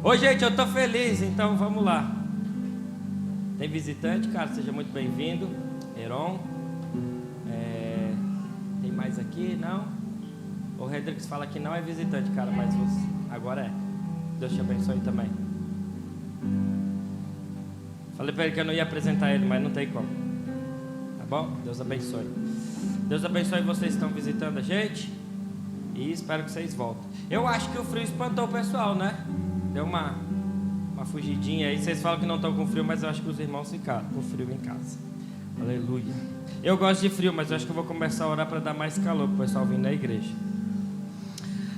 Ô gente, eu tô feliz, então vamos lá. Tem visitante, cara, seja muito bem-vindo. Heron. Tem mais aqui? Não? O Rodrigues fala que não é visitante, cara, mas você agora é. Deus te abençoe também. Falei pra ele que eu não ia apresentar ele, mas não tem como. Tá bom? Deus abençoe. Deus abençoe vocês que estão visitando a gente. E espero que vocês voltem. Eu acho que o frio espantou o pessoal, né? Deu uma fugidinha aí. Vocês falam que não estão com frio, mas eu acho que os irmãos ficaram com frio em casa. Aleluia. Eu gosto de frio, mas eu acho que eu vou começar a orar para dar mais calor para o pessoal vir na igreja.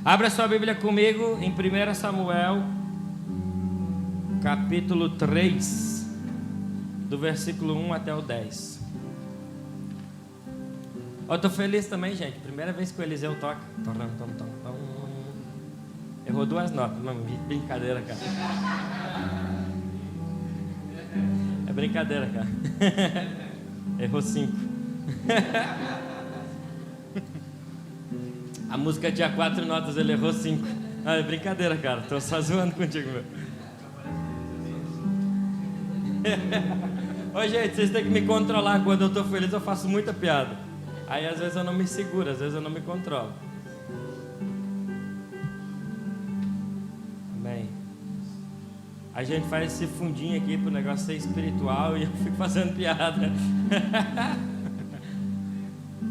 Abra sua Bíblia comigo em 1 Samuel, capítulo 3, do versículo 1 até o 10. Eu tô feliz também, gente. Primeira vez que o Eliseu toca. Errou 2 notas. Não, brincadeira, cara. É brincadeira, cara. Errou 5. A música tinha 4 notas, ele errou 5. Ah, é brincadeira, cara. Tô só zoando contigo, meu. Ô, gente, vocês têm que me controlar. Quando eu tô feliz, eu faço muita piada. Aí, às vezes, eu não me seguro, às vezes, eu não me controlo. Amém. A gente faz esse fundinho aqui pro negócio ser espiritual e eu fico fazendo piada.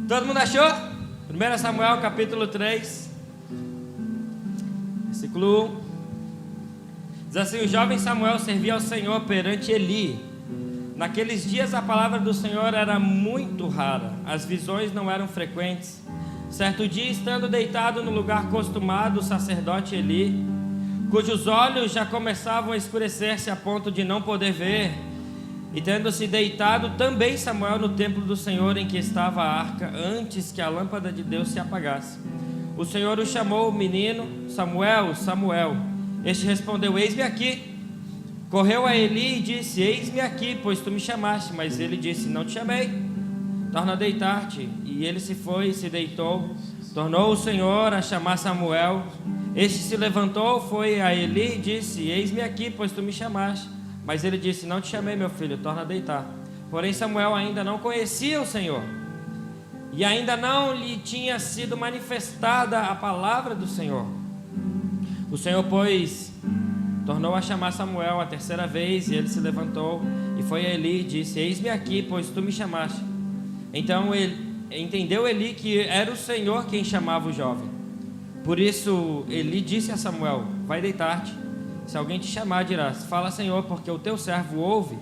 Todo mundo achou? 1 Samuel, capítulo 3, versículo 1. Diz assim: o jovem Samuel servia ao Senhor perante Eli. Naqueles dias a palavra do Senhor era muito rara, as visões não eram frequentes. Certo dia, estando deitado no lugar costumado, o sacerdote Eli, cujos olhos já começavam a escurecer-se a ponto de não poder ver, e tendo-se deitado também Samuel no templo do Senhor em que estava a arca, antes que a lâmpada de Deus se apagasse, o Senhor o chamou, o menino: Samuel, Samuel. Este respondeu: eis-me aqui. Correu a Eli e disse: eis-me aqui, pois tu me chamaste. Mas ele disse: não te chamei, torna a deitar-te. E ele se foi e se deitou. Tornou o Senhor a chamar Samuel. Este se levantou, foi a Eli e disse: eis-me aqui, pois tu me chamaste. Mas ele disse: não te chamei, meu filho, torna a deitar. Porém Samuel ainda não conhecia o Senhor, e ainda não lhe tinha sido manifestada a palavra do Senhor. O Senhor, pois, tornou a chamar Samuel a 3ª vez, e ele se levantou e foi a Eli e disse: eis-me aqui, pois tu me chamaste. Então entendeu Eli que era o Senhor quem chamava o jovem. Por isso Eli disse a Samuel: vai deitar-te. Se alguém te chamar, dirás: fala, Senhor, porque o teu servo ouve.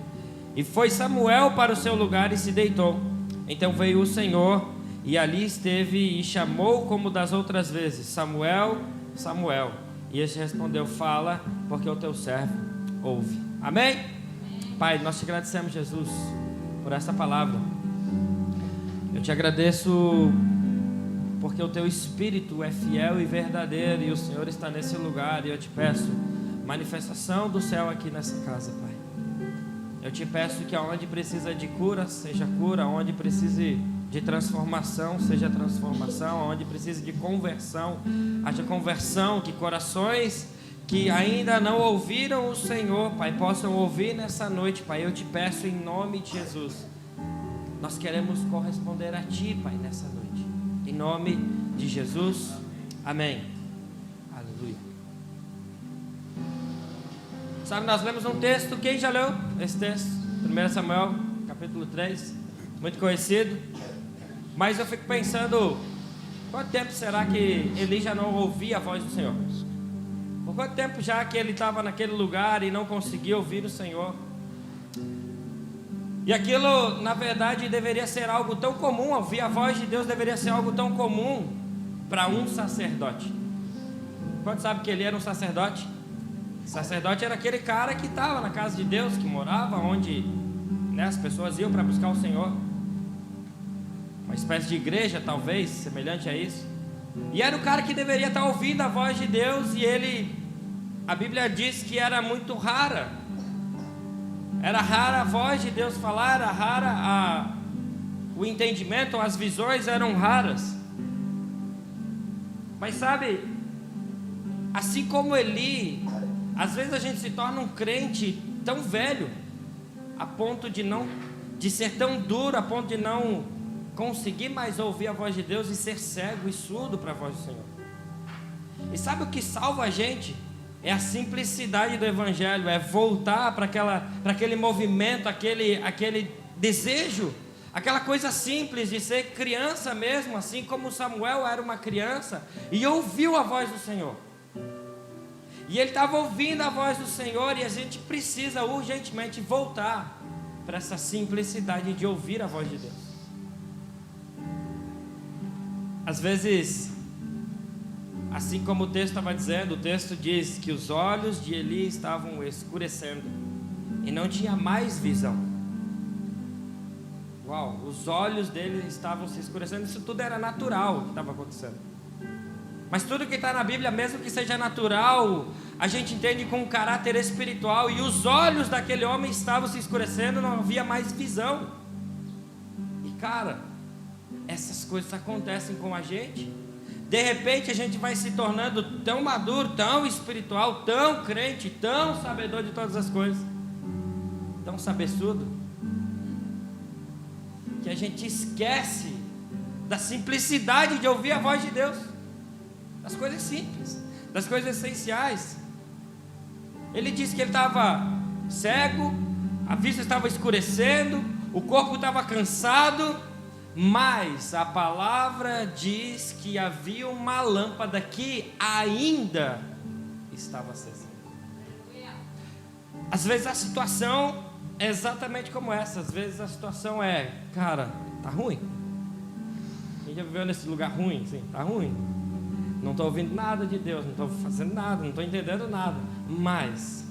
E foi Samuel para o seu lugar e se deitou. Então veio o Senhor e ali esteve e chamou como das outras vezes: Samuel, Samuel. E este respondeu: fala, porque o teu servo ouve. Amém? Pai, nós te agradecemos, Jesus, por essa palavra. Eu te agradeço porque o teu Espírito é fiel e verdadeiro, e o Senhor está nesse lugar. E eu te peço manifestação do céu aqui nessa casa, Pai. Eu te peço que aonde precisa de cura, seja cura. Aonde precise de transformação, seja transformação. Aonde precise de conversão, haja conversão. Que corações que ainda não ouviram o Senhor, Pai, possam ouvir nessa noite, Pai. Eu te peço em nome de Jesus. Nós queremos corresponder a Ti, Pai, nessa noite. Em nome de Jesus. Amém. Aleluia. Sabe, nós lemos um texto. Quem já leu esse texto? 1 Samuel, capítulo 3. Muito conhecido. Mas eu fico pensando: quanto tempo será que Eli já não ouvia a voz do Senhor? Por quanto tempo já que ele estava naquele lugar e não conseguia ouvir o Senhor? E aquilo, na verdade, deveria ser algo tão comum. Ouvir a voz de Deus deveria ser algo tão comum para um sacerdote. Quanto sabe que ele era um sacerdote? Sacerdote era aquele cara que estava na casa de Deus, que morava onde, né, as pessoas iam para buscar o Senhor. Uma espécie de igreja, talvez, semelhante a isso. E era o cara que deveria estar ouvindo a voz de Deus. E ele, a Bíblia diz que era muito rara. Era rara a voz de Deus falar, era rara o entendimento, as visões eram raras. Mas sabe, assim como Eli Às vezes a gente se torna um crente tão velho, a ponto de ser tão duro, a ponto de não conseguir mais ouvir a voz de Deus e ser cego e surdo para a voz do Senhor. E sabe o que salva a gente? É a simplicidade do Evangelho, é voltar para aquele movimento, aquele desejo, aquela coisa simples de ser criança mesmo, assim como Samuel era uma criança e ouviu a voz do Senhor. E ele estava ouvindo a voz do Senhor, e a gente precisa urgentemente voltar para essa simplicidade de ouvir a voz de Deus. Às vezes, assim como o texto estava dizendo, o texto diz que os olhos de Eli estavam escurecendo e não tinha mais visão. Uau, os olhos dele estavam se escurecendo. Isso tudo era natural que estava acontecendo. Mas tudo que está na Bíblia, mesmo que seja natural, a gente entende com um caráter espiritual. E os olhos daquele homem estavam se escurecendo, não havia mais visão. E cara, essas coisas acontecem com a gente. De repente a gente vai se tornando tão maduro, tão espiritual, tão crente, tão sabedor de todas as coisas, tão cabeçudo, que a gente esquece da simplicidade de ouvir a voz de Deus, das coisas simples, das coisas essenciais. Ele disse que ele estava cego, a vista estava escurecendo, o corpo estava cansado, mas a palavra diz que havia uma lâmpada que ainda estava acesa. Às vezes a situação é exatamente como essa. Às vezes a situação é, cara, tá ruim. Quem já viveu nesse lugar ruim? Sim, tá ruim. Não estou ouvindo nada de Deus, não estou fazendo nada, não estou entendendo nada. Mas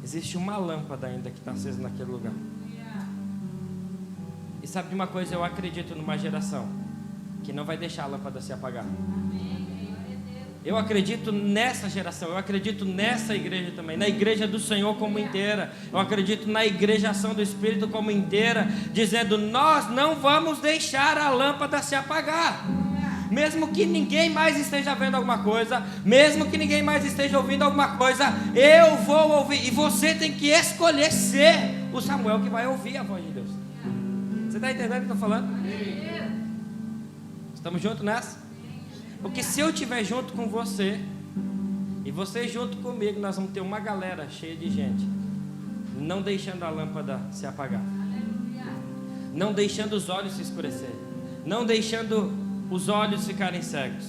existe uma lâmpada ainda que está acesa naquele lugar. E sabe de uma coisa? Eu acredito numa geração que não vai deixar a lâmpada se apagar. Eu acredito nessa geração, eu acredito nessa igreja também, na igreja do Senhor como inteira. Eu acredito na igrejação do Espírito como inteira, dizendo: nós não vamos deixar a lâmpada se apagar. Mesmo que ninguém mais esteja vendo alguma coisa, mesmo que ninguém mais esteja ouvindo alguma coisa, eu vou ouvir. E você tem que escolher ser o Samuel que vai ouvir a voz de Deus. Você está entendendo o que eu estou falando? Estamos juntos nessa? Porque se eu estiver junto com você, e você junto comigo, nós vamos ter uma galera cheia de gente, não deixando a lâmpada se apagar, não deixando os olhos se escurecerem, não deixando os olhos ficarem cegos.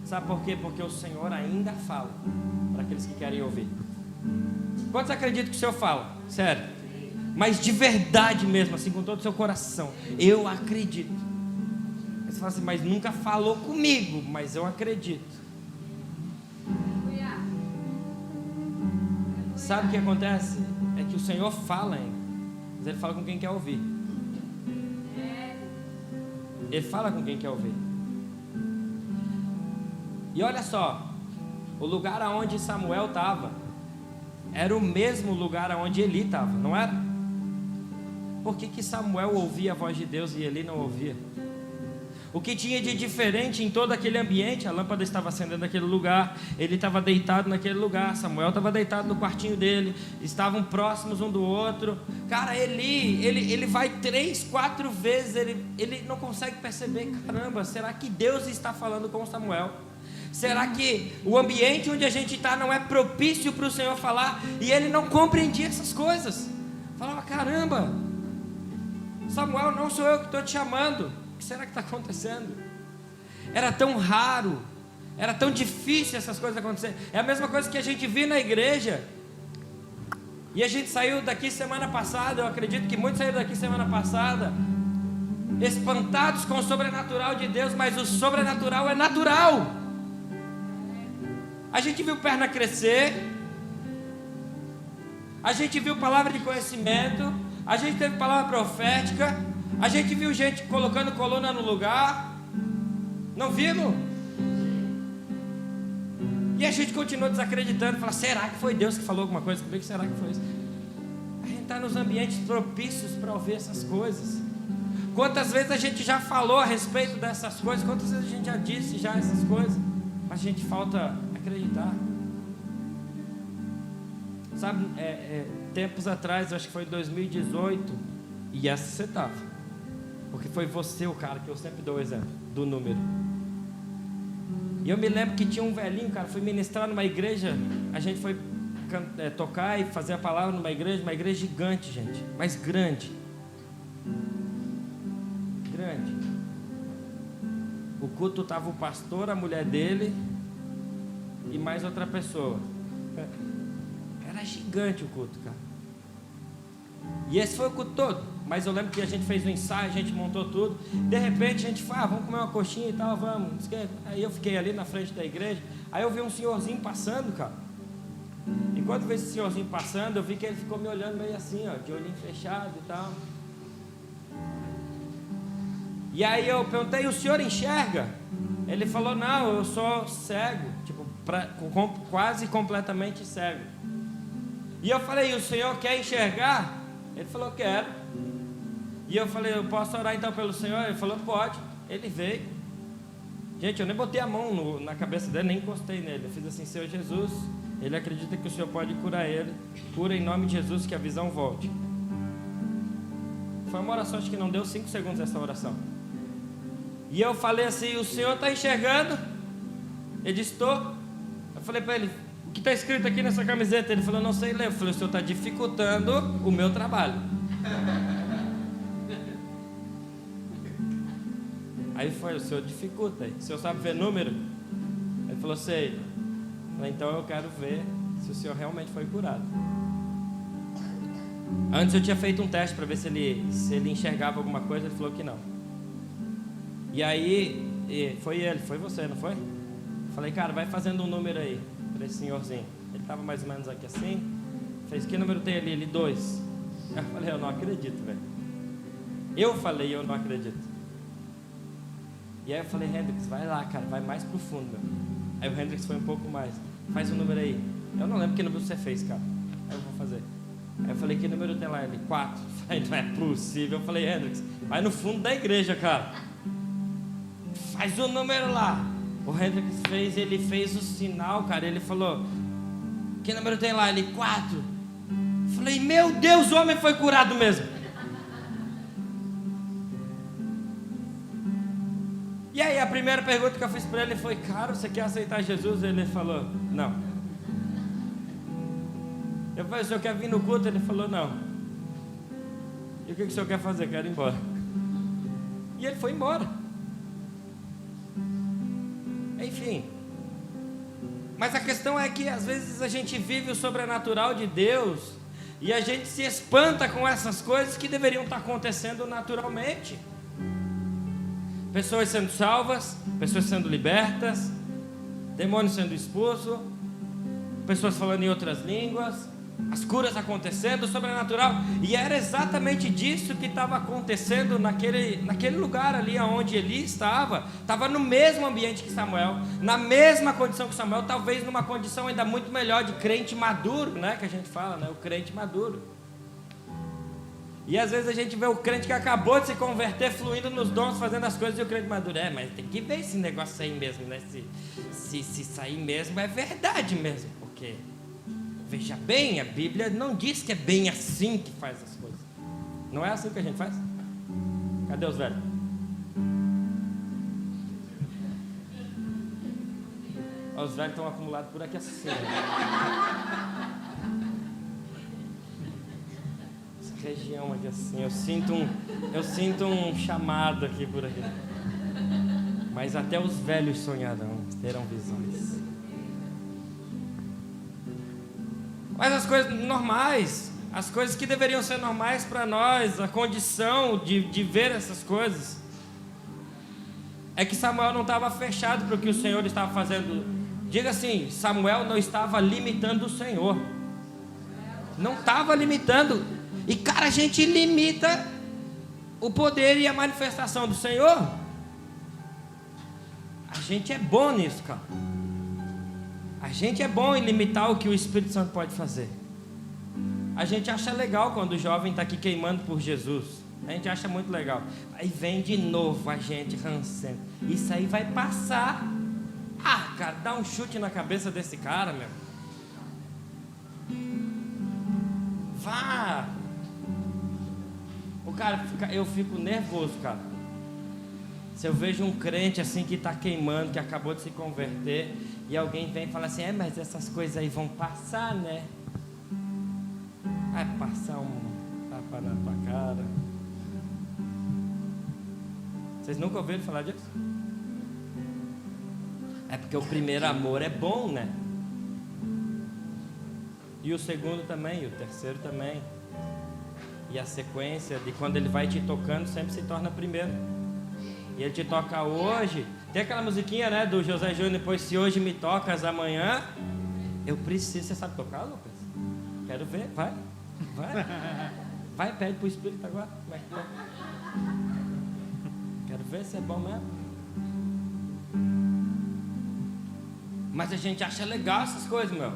Sabe por quê? Porque o Senhor ainda fala para aqueles que querem ouvir. Quantos acreditam que o Senhor fala? Sério? Mas de verdade mesmo, assim, com todo o seu coração. Eu acredito. Você fala assim: mas nunca falou comigo. Mas eu acredito. Sabe o que acontece? É que o Senhor fala ainda, mas Ele fala com quem quer ouvir. Ele fala com quem quer ouvir. E olha só, o lugar aonde Samuel estava era o mesmo lugar aonde Eli estava, não era? Por que Samuel ouvia a voz de Deus e Eli não ouvia? O que tinha de diferente em todo aquele ambiente? A lâmpada estava acendendo naquele lugar, ele estava deitado naquele lugar, Samuel estava deitado no quartinho dele, estavam próximos um do outro. Cara, ele vai 3, 4 vezes, ele não consegue perceber. Caramba, será que Deus está falando com Samuel? Será que o ambiente onde a gente está não é propício para o Senhor falar? E ele não compreendia essas coisas. Falava: caramba, Samuel, não sou eu que estou te chamando. O que será que está acontecendo? Era tão raro, era tão difícil essas coisas acontecerem. É a mesma coisa que a gente viu na igreja. E a gente saiu daqui semana passada, eu acredito que muitos saíram daqui semana passada, espantados com o sobrenatural de Deus, mas o sobrenatural é natural. A gente viu perna crescer, a gente viu palavra de conhecimento, a gente teve palavra profética, a gente viu gente colocando coluna no lugar. Não vimos? E a gente continua desacreditando, fala: será que foi Deus que falou alguma coisa comigo? Será que foi isso? A gente está nos ambientes propícios para ouvir essas coisas. Quantas vezes a gente já falou a respeito dessas coisas? Quantas vezes a gente já disse já essas coisas? Mas a gente falta acreditar. Sabe, tempos atrás, acho que foi em 2018, e essa você estava, porque foi você o cara que eu sempre dou o exemplo do número. E eu me lembro que tinha um velhinho, cara, foi ministrar numa igreja, a gente foi tocar e fazer a palavra numa igreja gigante, gente, mas grande. O culto estava o pastor, a mulher dele e mais outra pessoa. Era gigante o culto, cara. E esse foi o culto todo. Mas eu lembro que a gente fez um ensaio, a gente montou tudo. De repente a gente falou, vamos comer uma coxinha e tal, vamos. Aí eu fiquei ali na frente da igreja. Aí eu vi um senhorzinho passando, cara. E quando eu vi esse senhorzinho passando, eu vi que ele ficou me olhando meio assim, ó, de olhinho fechado e tal. E aí eu perguntei, o senhor enxerga? Ele falou, não, eu sou cego, tipo, quase completamente cego. E eu falei, o senhor quer enxergar? Ele falou, quero. E eu falei, eu posso orar então pelo senhor? Ele falou, pode. Ele veio. Gente, eu nem botei a mão na cabeça dele, nem encostei nele. Eu fiz assim, Senhor Jesus, ele acredita que o senhor pode curar ele. Cura em nome de Jesus, que a visão volte. Foi uma oração, acho que não deu 5 segundos essa oração. E eu falei assim, o senhor está enxergando? Ele disse, estou. Eu falei para ele, o que está escrito aqui nessa camiseta? Ele falou, não sei ler. Eu falei, o senhor está dificultando o meu trabalho. Aí foi, o senhor dificulta. O senhor sabe ver número? Ele falou, sei. Eu falei, então eu quero ver se o senhor realmente foi curado. Antes eu tinha feito um teste para ver se ele enxergava alguma coisa. Ele falou que não. E aí, foi você, não foi? Falei, cara, vai fazendo um número aí para esse senhorzinho. Ele estava mais ou menos aqui assim. Fez, que número tem ali? Ele, 2. Eu falei, eu não acredito, velho. Eu falei, eu não acredito. E aí eu falei, Hendrix, vai lá, cara, vai mais profundo, meu. Aí o Hendrix foi um pouco mais. Faz o número aí. Eu não lembro que número você fez, cara. Aí eu vou fazer. Aí eu falei, que número tem lá? Ele, 4. Eu falei, não é possível. Eu falei, Hendrix, vai no fundo da igreja, cara. Faz o número lá. O Hendrix ele fez o sinal, cara. Ele falou, que número tem lá? Ele, 4. Eu falei, meu Deus, o homem foi curado mesmo. E aí a primeira pergunta que eu fiz para ele foi, cara, você quer aceitar Jesus? Ele falou, não. Eu falei, o senhor quer vir no culto? Ele falou, não. E o que o senhor quer fazer? Quero ir embora. E ele foi embora. Enfim. Mas a questão é que às vezes a gente vive o sobrenatural de Deus e a gente se espanta com essas coisas que deveriam estar acontecendo naturalmente. Pessoas sendo salvas, pessoas sendo libertas, demônios sendo expulsos, pessoas falando em outras línguas, as curas acontecendo, sobrenatural. E era exatamente disso que estava acontecendo naquele lugar ali onde Eli estava no mesmo ambiente que Samuel, na mesma condição que Samuel, talvez numa condição ainda muito melhor de crente maduro, né, que a gente fala, né, o crente maduro. E às vezes a gente vê o crente que acabou de se converter, fluindo nos dons, fazendo as coisas, e o crente maduro, mas tem que ver esse negócio aí mesmo, né? Se sair mesmo, é verdade mesmo, porque, veja bem, a Bíblia não diz que é bem assim que faz as coisas. Não é assim que a gente faz? Cadê os velhos? Os velhos estão acumulados por aqui assim. Região aqui assim, eu sinto um chamado aqui por aqui. Mas até os velhos sonharão, terão visões. Mas as coisas normais, as coisas que deveriam ser normais para nós, a condição de ver essas coisas, é que Samuel não estava fechado para o que o Senhor estava fazendo. Diga assim, Samuel não estava limitando o Senhor. Não estava limitando. E cara, a gente limita o poder e a manifestação do Senhor. A gente é bom nisso, cara. A gente é bom em limitar o que o Espírito Santo pode fazer. A gente acha legal quando o jovem está aqui queimando por Jesus. A gente acha muito legal. Aí vem de novo a gente rancendo. Isso aí vai passar. Ah, cara, dá um chute na cabeça desse cara, meu. Vá. O cara eu fico nervoso, cara. Se eu vejo um crente assim que está queimando, que acabou de se converter, e alguém vem e fala assim, mas essas coisas aí vão passar, né? Vai passar um tapa na tua cara. Vocês nunca ouviram falar disso? É porque o primeiro amor é bom, né? E o segundo também, e o terceiro também. E a sequência de quando ele vai te tocando sempre se torna primeiro. E ele te toca hoje. Tem aquela musiquinha, né, do José Júnior, pois se hoje me tocas, amanhã eu preciso. Você sabe tocar, Lucas? Quero ver, vai. Vai, pede pro Espírito agora. Como é que tá? Quero ver se é bom mesmo. Mas a gente acha legal essas coisas, meu.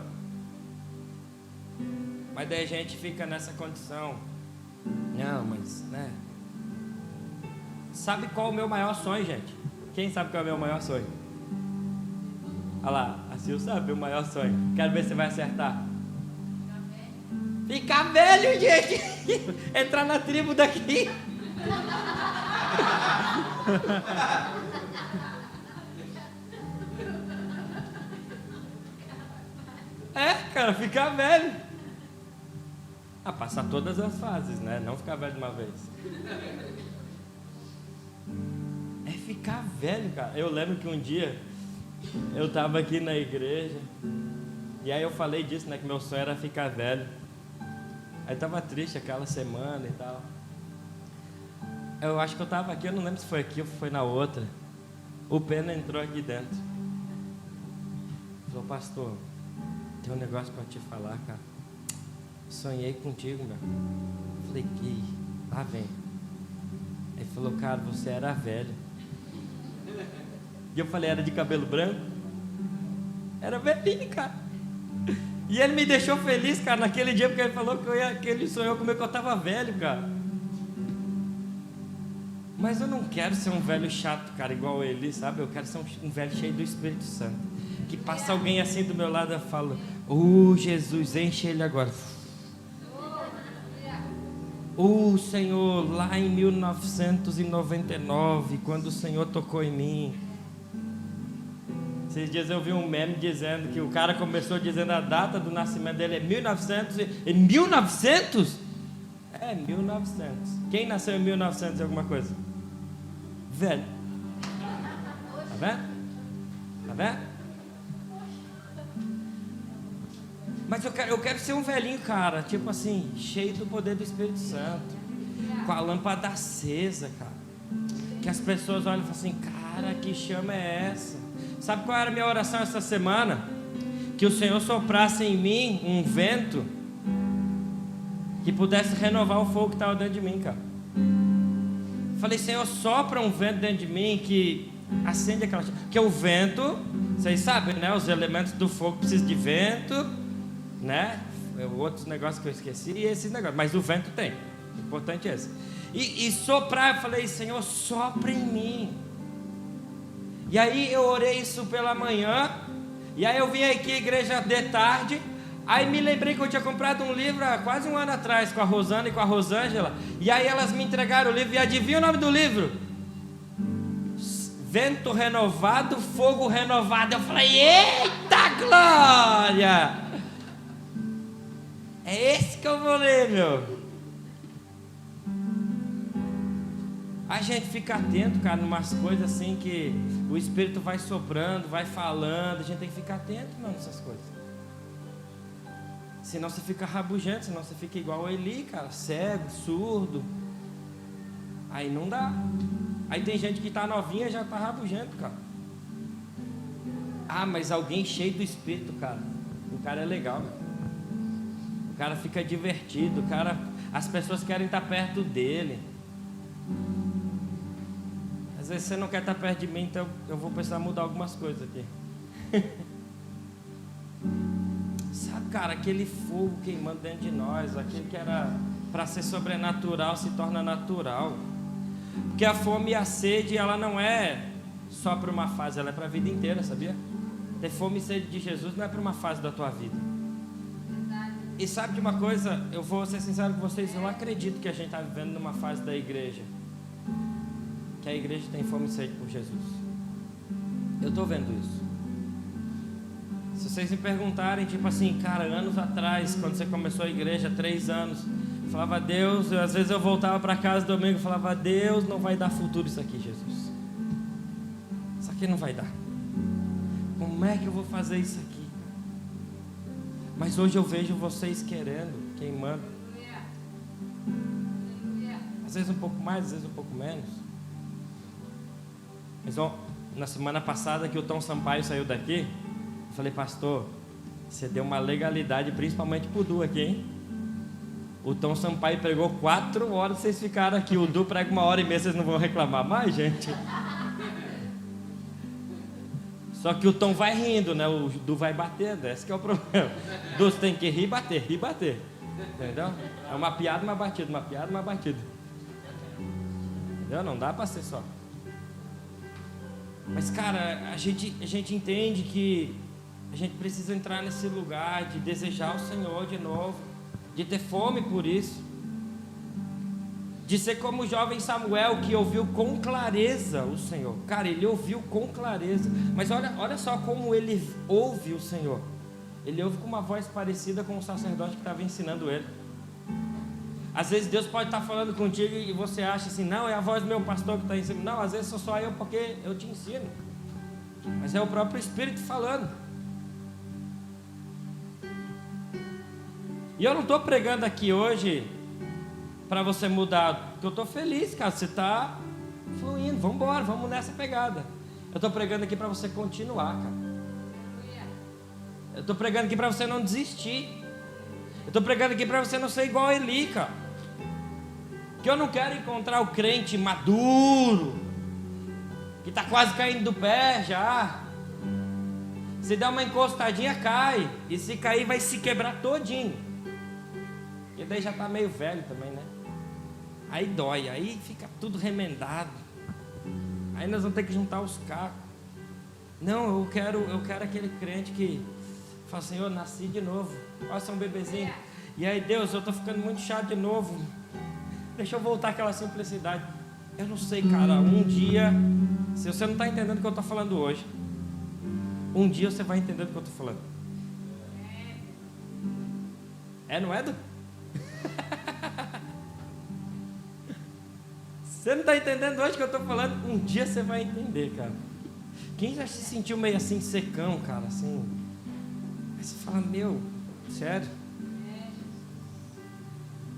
Mas daí a gente fica nessa condição. Não, mas, né? Sabe qual é o meu maior sonho, gente? Quem sabe qual é o meu maior sonho? Olha lá, a Sil sabe o maior sonho. Quero ver se você vai acertar. Ficar velho, gente! Entrar na tribo daqui. É, cara, ficar velho. Passar todas as fases, né? Não ficar velho de uma vez. É ficar velho, cara. Eu lembro que um dia eu estava aqui na igreja e aí eu falei disso, né? Que meu sonho era ficar velho. Aí estava triste aquela semana e tal. Eu acho que eu estava aqui, eu não lembro se foi aqui ou foi na outra. O Pena entrou aqui dentro. Falou, pastor, tem um negócio para te falar, cara. Sonhei contigo, meu. Falei, que lá vem. Ele falou, cara, você era velho. E eu falei, era de cabelo branco? Era velhinho, cara. E ele me deixou feliz, cara, naquele dia, porque ele falou que ele sonhou comigo que eu estava velho, cara. Mas eu não quero ser um velho chato, cara, igual ele, sabe? Eu quero ser um velho cheio do Espírito Santo. Que passa alguém assim do meu lado e fala, Jesus, enche ele agora. Senhor, lá em 1999, quando o Senhor tocou em mim. Esses dias eu vi um meme dizendo que o cara começou dizendo a data do nascimento dele é 1900. 1900? É, 1900. Quem nasceu em 1900 e alguma coisa? Velho. Tá vendo? Tá vendo? Mas eu quero ser um velhinho, cara, tipo assim, cheio do poder do Espírito Santo, com a lâmpada acesa, cara, que as pessoas olham e falam assim, cara, que chama é essa? Sabe qual era a minha oração essa semana? Que o Senhor soprasse em mim um vento que pudesse renovar o fogo que estava dentro de mim, cara. Falei, Senhor, sopra um vento dentro de mim que acende aquela chama. Porque o vento, vocês sabem, né? Os elementos do fogo precisam de vento, né? Outros negócios que eu esqueci e esse negócio, mas o vento tem, o importante é esse. E soprar, eu falei, Senhor, sopra em mim. E aí eu orei isso pela manhã, e aí eu vim aqui à igreja de tarde. Aí me lembrei que eu tinha comprado um livro há quase um ano atrás com a Rosana e com a Rosângela. E aí elas me entregaram o livro, e adivinha o nome do livro? Vento renovado, fogo renovado. Eu falei, eita glória! É esse que eu vou ler, meu. A gente fica atento, cara, numas coisas assim que o Espírito vai soprando, vai falando. A gente tem que ficar atento, mano, nessas coisas. Senão você fica rabugento, senão você fica igual a Eli, cara, cego, surdo. Aí não dá. Aí tem gente que tá novinha e já tá rabugento, cara. Ah, mas alguém cheio do Espírito, cara. O cara é legal, meu. O cara fica divertido, o cara, as pessoas querem estar perto dele. Às vezes você não quer estar perto de mim, então eu vou precisar mudar algumas coisas aqui. Sabe, cara, aquele fogo queimando dentro de nós, aquele que era para ser sobrenatural se torna natural. Porque a fome e a sede, ela não é só para uma fase, ela é para a vida inteira, sabia? Ter fome e sede de Jesus não é para uma fase da tua vida. E sabe de uma coisa, eu vou ser sincero com vocês, eu acredito que a gente está vivendo numa fase da igreja, que a igreja tem fome e sede por Jesus. Eu estou vendo isso. Se vocês me perguntarem, tipo assim, cara, anos atrás, quando você começou a igreja, 3 anos, eu falava, Deus, às vezes eu voltava para casa domingo e falava, Deus, não vai dar futuro isso aqui, Jesus. Isso aqui não vai dar. Como é que eu vou fazer isso aqui? Mas hoje eu vejo vocês querendo, queimando. Às vezes um pouco mais, às vezes um pouco menos. Mas ó, na semana passada que o Tom Sampaio saiu daqui, eu falei, pastor, você deu uma legalidade, principalmente pro Du aqui, hein? O Tom Sampaio pregou 4 horas, vocês ficaram aqui. O Du prega 1h30, vocês não vão reclamar mais, gente? Só que o Tom vai rindo, né? O Du vai batendo, esse que é o problema. Du tem que rir e bater, entendeu? É uma piada, uma batida, uma piada, uma batida. Entendeu? Não dá pra ser só. Mas, cara, a gente entende que a gente precisa entrar nesse lugar de desejar o Senhor de novo, de ter fome por isso, de ser como o jovem Samuel, que ouviu com clareza o Senhor. Cara, ele ouviu com clareza. Mas olha só como ele ouve o Senhor. Ele ouve com uma voz parecida com o sacerdote que estava ensinando ele. Às vezes Deus pode estar falando contigo e você acha assim, não, é a voz do meu pastor que está ensinando. Não, às vezes sou só eu porque eu te ensino. Mas é o próprio Espírito falando. E eu não estou pregando aqui hoje para você mudar, porque eu estou feliz, cara, você está fluindo, vamos embora, vamos nessa pegada. Eu estou pregando aqui para você continuar, cara. Eu estou pregando aqui para você não desistir. Eu estou pregando aqui para você não ser igual a Eli, cara. Que eu não quero encontrar o crente maduro, que está quase caindo do pé já. Se der uma encostadinha, cai. E se cair, vai se quebrar todinho. E daí já está meio velho também, né? Aí dói, aí fica tudo remendado. Aí nós vamos ter que juntar os cacos. Não, eu quero aquele crente que fala, Senhor, eu nasci de novo. Olha, você é um bebezinho. E aí, Deus, eu estou ficando muito chato de novo. Deixa eu voltar àquela simplicidade. Eu não sei, cara, um dia, se você não está entendendo o que eu estou falando hoje, um dia você vai entender o que eu estou falando. Não é, Du? Você não está entendendo hoje o que eu estou falando? Um dia você vai entender, cara. Quem já se sentiu meio assim, secão, cara, assim? Aí você fala, meu, sério?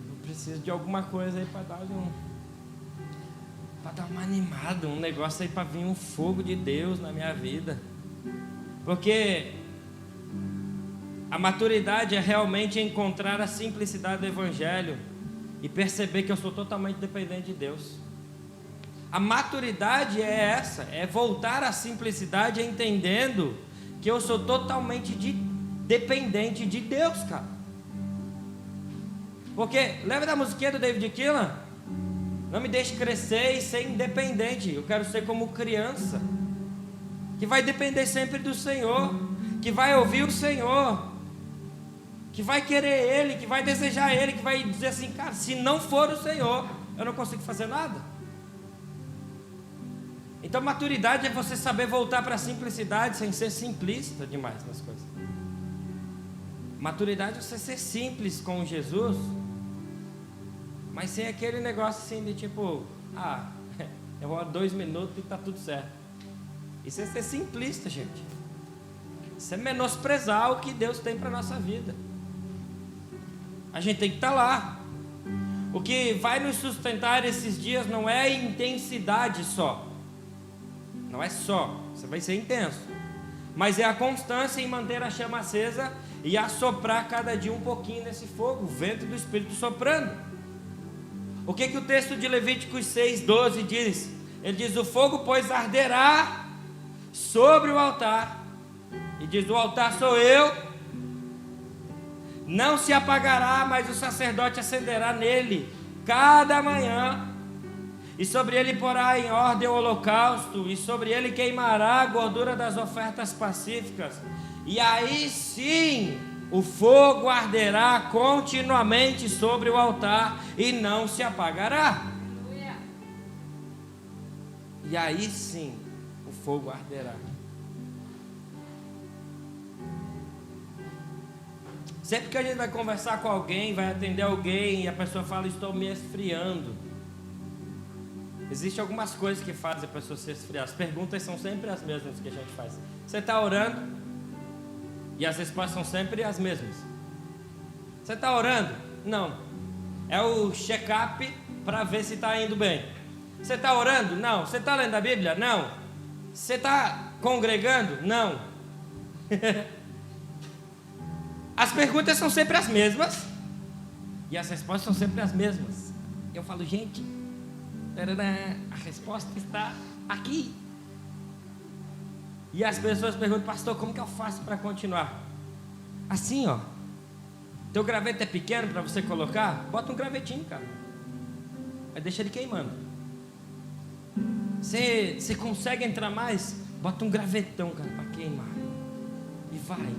Eu preciso de alguma coisa aí para dar uma animada, um negócio aí para vir um fogo de Deus na minha vida. Porque a maturidade é realmente encontrar a simplicidade do Evangelho e perceber que eu sou totalmente dependente de Deus. A maturidade é essa, é voltar à simplicidade entendendo que eu sou totalmente dependente de Deus, cara. Porque, lembra da musiquinha do David Keelan? Não me deixe crescer e ser independente. Eu quero ser como criança, que vai depender sempre do Senhor, que vai ouvir o Senhor, que vai querer Ele, que vai desejar Ele, que vai dizer assim, cara, se não for o Senhor, eu não consigo fazer nada. Então maturidade é você saber voltar para a simplicidade sem ser simplista demais nas coisas. Maturidade é você ser simples com Jesus, mas sem aquele negócio assim de tipo, eu vou 2 minutos e está tudo certo. Isso é ser simplista, gente. Isso é menosprezar o que Deus tem para a nossa vida. A gente tem que estar lá. O que vai nos sustentar esses dias não é a intensidade só. Não é só, você vai ser intenso. Mas é a constância em manter a chama acesa e assoprar cada dia um pouquinho nesse fogo, o vento do Espírito soprando. O que o texto de Levíticos 6:12 diz? Ele diz, o fogo, pois, arderá sobre o altar. E diz, o altar sou eu. Não se apagará, mas o sacerdote acenderá nele cada manhã. E sobre ele porá em ordem o holocausto, e sobre ele queimará a gordura das ofertas pacíficas. E aí sim o fogo arderá continuamente sobre o altar e não se apagará. E aí sim, o fogo arderá. Sempre que a gente vai conversar com alguém, vai atender alguém e a pessoa fala, estou me esfriando. Existem algumas coisas que fazem a pessoa se esfriar. As perguntas são sempre as mesmas que a gente faz. Você está orando? E as respostas são sempre as mesmas. Você está orando? Não. É o check-up para ver se está indo bem. Você está orando? Não. Você está lendo a Bíblia? Não. Você está congregando? Não. As perguntas são sempre as mesmas e as respostas são sempre as mesmas. Eu falo, gente, a resposta está aqui. E as pessoas perguntam, pastor, como que eu faço para continuar? Assim, ó. Teu graveto é pequeno para você colocar? Bota um gravetinho, cara. Aí deixa ele queimando. Você consegue entrar mais? Bota um gravetão, cara, para queimar. E vai.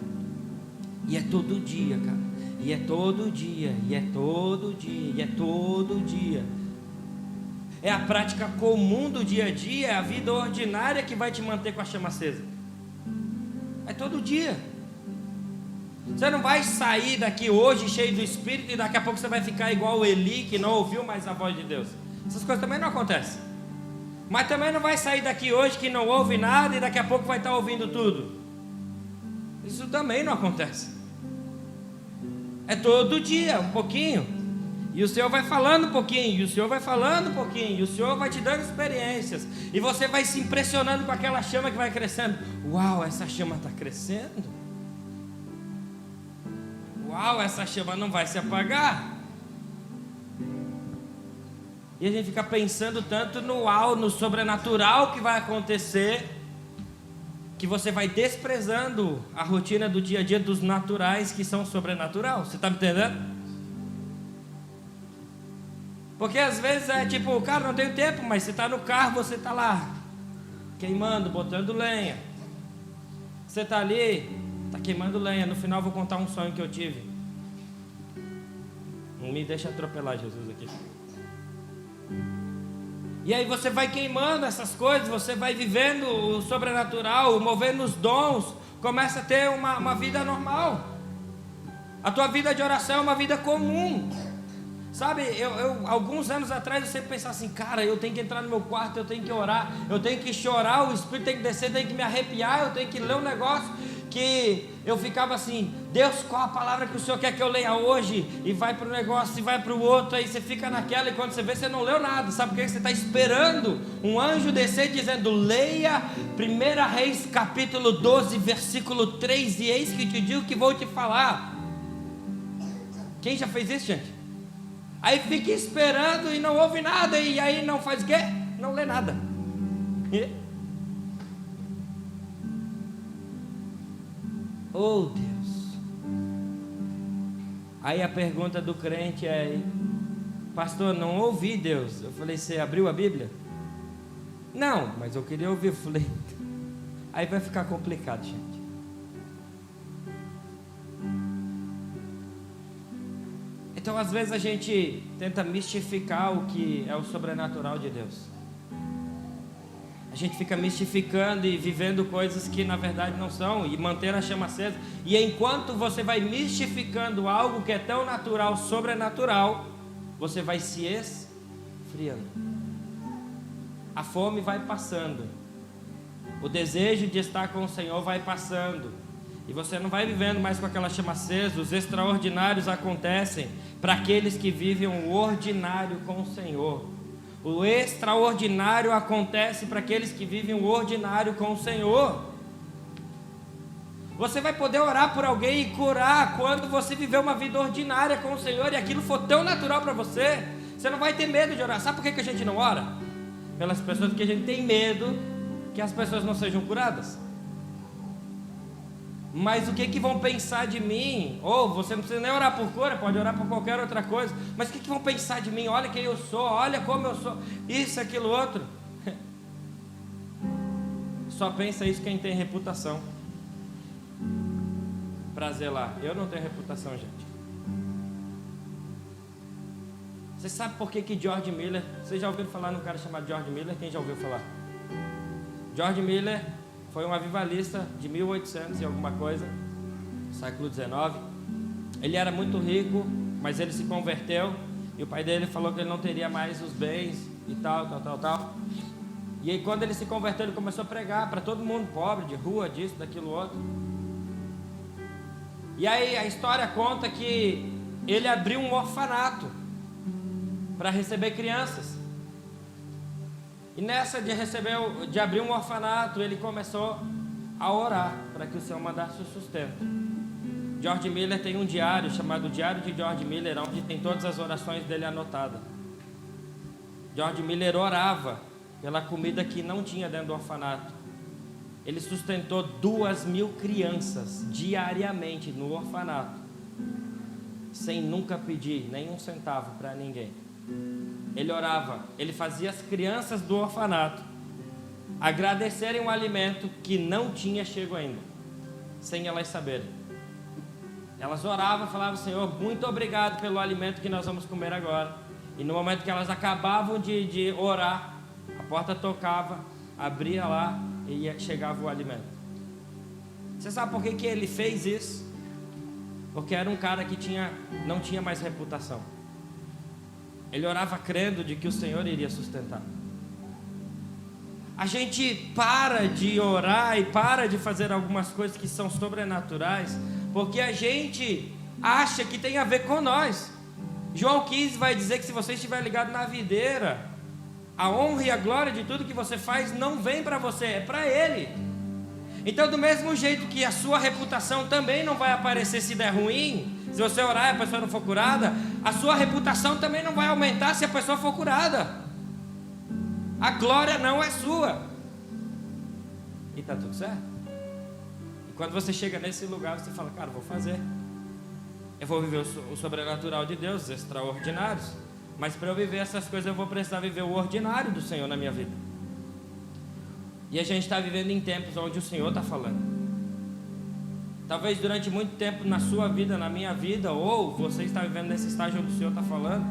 E é todo dia, cara. E é todo dia. E é todo dia. E é todo dia. É a prática comum do dia a dia. É a vida ordinária que vai te manter com a chama acesa. É todo dia. Você não vai sair daqui hoje cheio do Espírito e daqui a pouco você vai ficar igual o Eli, que não ouviu mais a voz de Deus. Essas coisas também não acontecem. Mas também não vai sair daqui hoje que não ouve nada e daqui a pouco vai estar ouvindo tudo. Isso também não acontece. É todo dia, um pouquinho. E o Senhor vai falando um pouquinho, e o Senhor vai falando um pouquinho, e o Senhor vai te dando experiências. E você vai se impressionando com aquela chama que vai crescendo. Uau, essa chama está crescendo. Uau, essa chama não vai se apagar. E a gente fica pensando tanto no sobrenatural que vai acontecer, que você vai desprezando a rotina do dia a dia dos naturais que são sobrenatural. Você está me entendendo? Porque às vezes é tipo, cara, não tenho tempo, mas você está no carro, você está lá queimando, botando lenha. Você está ali, está queimando lenha. No final eu vou contar um sonho que eu tive. Não me deixa atropelar, Jesus, aqui. E aí você vai queimando essas coisas, você vai vivendo o sobrenatural, movendo os dons, começa a ter uma vida normal. A tua vida de oração é uma vida comum. Sabe, eu alguns anos atrás eu sempre pensava assim, cara, eu tenho que entrar no meu quarto, eu tenho que orar, eu tenho que chorar, o Espírito tem que descer, tem que me arrepiar, eu tenho que ler um negócio que eu ficava assim, Deus, qual a palavra que o Senhor quer que eu leia hoje? E vai para o negócio, e vai para o outro, aí você fica naquela, e quando você vê, você não leu nada. Sabe por que você está esperando um anjo descer dizendo, leia 1 Reis capítulo 12, versículo 3, e eis que te digo que vou te falar. Quem já fez isso, gente? Aí fica esperando e não ouve nada, e aí não faz o quê? Não lê nada. Oh Deus. Aí a pergunta do crente é, pastor, não ouvi Deus. Eu falei, você abriu a Bíblia? Não, mas eu queria ouvir. Eu falei, aí vai ficar complicado, gente. Então às vezes a gente tenta mistificar o que é o sobrenatural de Deus. A gente fica mistificando e vivendo coisas que na verdade não são, e manter a chama acesa. E enquanto você vai mistificando algo que é tão natural, sobrenatural, você vai se esfriando. A fome vai passando, o desejo de estar com o Senhor vai passando, e você não vai vivendo mais com aquela chama acesa. Os extraordinários acontecem para aqueles que vivem o ordinário com o Senhor. O extraordinário acontece para aqueles que vivem o ordinário com o Senhor. Você vai poder orar por alguém e curar quando você viver uma vida ordinária com o Senhor e aquilo for tão natural para você. Você não vai ter medo de orar. Sabe por que a gente não ora? Pelas pessoas, porque a gente tem medo que as pessoas não sejam curadas. Mas o que vão pensar de mim? Ou você não precisa nem orar por cura, pode orar por qualquer outra coisa. Mas o que vão pensar de mim? Olha quem eu sou, olha como eu sou, isso, aquilo, outro. Só pensa isso quem tem reputação. para zelar. Eu não tenho reputação, gente. Você sabe por que George Miller... Vocês já ouviram falar num cara chamado George Miller? Quem já ouviu falar? George Miller foi um avivalista de 1800 e alguma coisa, século XIX. Ele era muito rico, mas ele se converteu. E o pai dele falou que ele não teria mais os bens e tal. E aí quando ele se converteu, ele começou a pregar para todo mundo, pobre, de rua, disso, daquilo, outro. E aí a história conta que ele abriu um orfanato para receber crianças. E nessa de abrir um orfanato, ele começou a orar para que o Senhor mandasse o sustento. George Miller tem um diário chamado Diário de George Miller, onde tem todas as orações dele anotadas. George Miller orava pela comida que não tinha dentro do orfanato. Ele sustentou 2.000 crianças diariamente no orfanato, sem nunca pedir nem um centavo para ninguém. Ele orava, ele fazia as crianças do orfanato agradecerem um alimento que não tinha chego ainda, sem elas saberem. Elas oravam, falavam: Senhor, muito obrigado pelo alimento que nós vamos comer agora. E no momento que elas acabavam de orar, a porta tocava, abria lá e chegava o alimento. Você sabe por que ele fez isso? Porque era um cara que não tinha mais reputação. Ele orava crendo de que o Senhor iria sustentar. A gente para de orar e para de fazer algumas coisas que são sobrenaturais, porque a gente acha que tem a ver com nós. João 15 vai dizer que se você estiver ligado na videira, a honra e a glória de tudo que você faz não vem para você, é para Ele. Então, do mesmo jeito que a sua reputação também não vai aparecer se der ruim, se você orar e a pessoa não for curada, a sua reputação também não vai aumentar se a pessoa for curada. A glória não é sua. E está tudo certo. E quando você chega nesse lugar, você fala: cara, vou fazer. Eu vou viver o sobrenatural de Deus, os extraordinários. Mas para eu viver essas coisas, eu vou precisar viver o ordinário do Senhor na minha vida. E a gente está vivendo em tempos onde o Senhor está falando. Talvez durante muito tempo na sua vida, na minha vida, ou você está vivendo nesse estágio onde o Senhor está falando,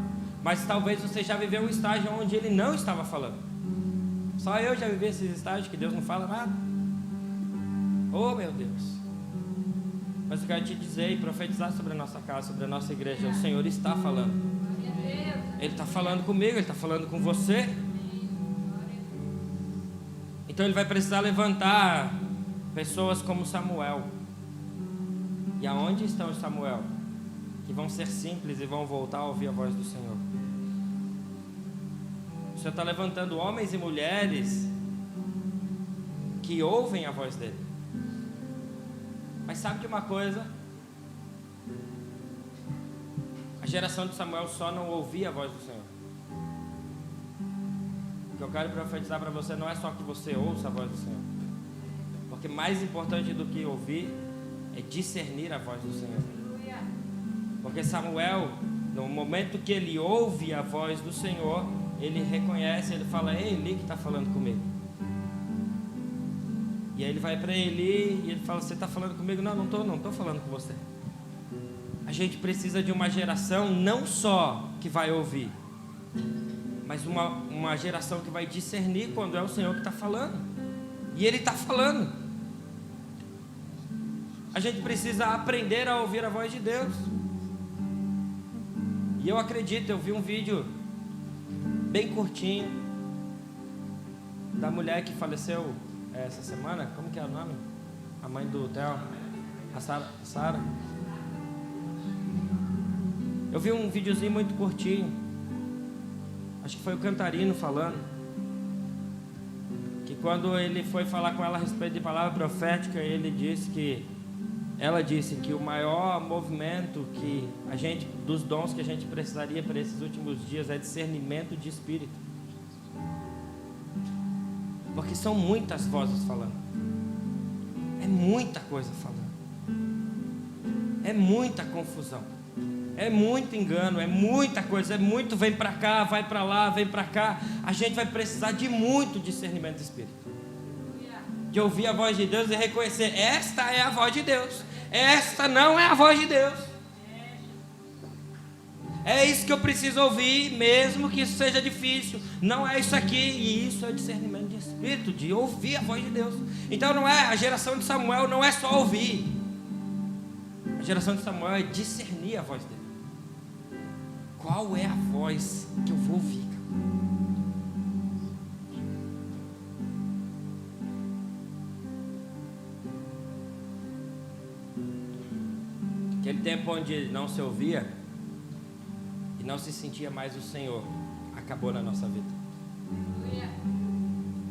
mas talvez você já viveu um estágio onde Ele não estava falando. Só eu já vivi esses estágios que Deus não fala nada. Oh, meu Deus. Mas eu quero te dizer e profetizar sobre a nossa casa, sobre a nossa igreja: o Senhor está falando. Ele está falando comigo, Ele está falando com você. Então Ele vai precisar levantar pessoas como Samuel. E aonde estão os Samuel? Que vão ser simples e vão voltar a ouvir a voz do Senhor. O Senhor está levantando homens e mulheres que ouvem a voz dEle. Mas sabe de uma coisa? A geração de Samuel só não ouvia a voz do Senhor. O que eu quero profetizar para você não é só que você ouça a voz do Senhor. Porque mais importante do que ouvir é discernir a voz do Senhor. Porque Samuel, no momento que ele ouve a voz do Senhor, ele reconhece, ele fala: é Eli que está falando comigo. E aí ele vai para Eli e ele fala: você está falando comigo? Não estou falando com você. A gente precisa de uma geração não só que vai ouvir, mas uma geração que vai discernir quando é o Senhor que está falando. E Ele está falando. A gente precisa aprender a ouvir a voz de Deus. E eu acredito, eu vi um vídeo bem curtinho da mulher que faleceu essa semana. Como que é o nome? A mãe do Theo, a Sara. Eu vi um videozinho muito curtinho. Acho que foi o Cantarino falando que quando ele foi falar com ela a respeito de palavra profética, ela disse que o maior movimento que dos dons que a gente precisaria para esses últimos dias é discernimento de espírito. Porque são muitas vozes falando. É muita coisa falando. É muita confusão. É muito engano, é muita coisa, é muito vem para cá, vai para lá, vem para cá. A gente vai precisar de muito discernimento de espírito. De ouvir a voz de Deus e reconhecer: esta é a voz de Deus. essa não é a voz de Deus. É isso que eu preciso ouvir, mesmo que isso seja difícil. Não é isso aqui. E isso é discernimento de espírito, de ouvir a voz de Deus. Então não é, a geração de Samuel não é só ouvir. A geração de Samuel é discernir a voz dele. Qual é a voz que eu vou ouvir? Aquele tempo onde não se ouvia e não se sentia mais o Senhor, acabou na nossa vida.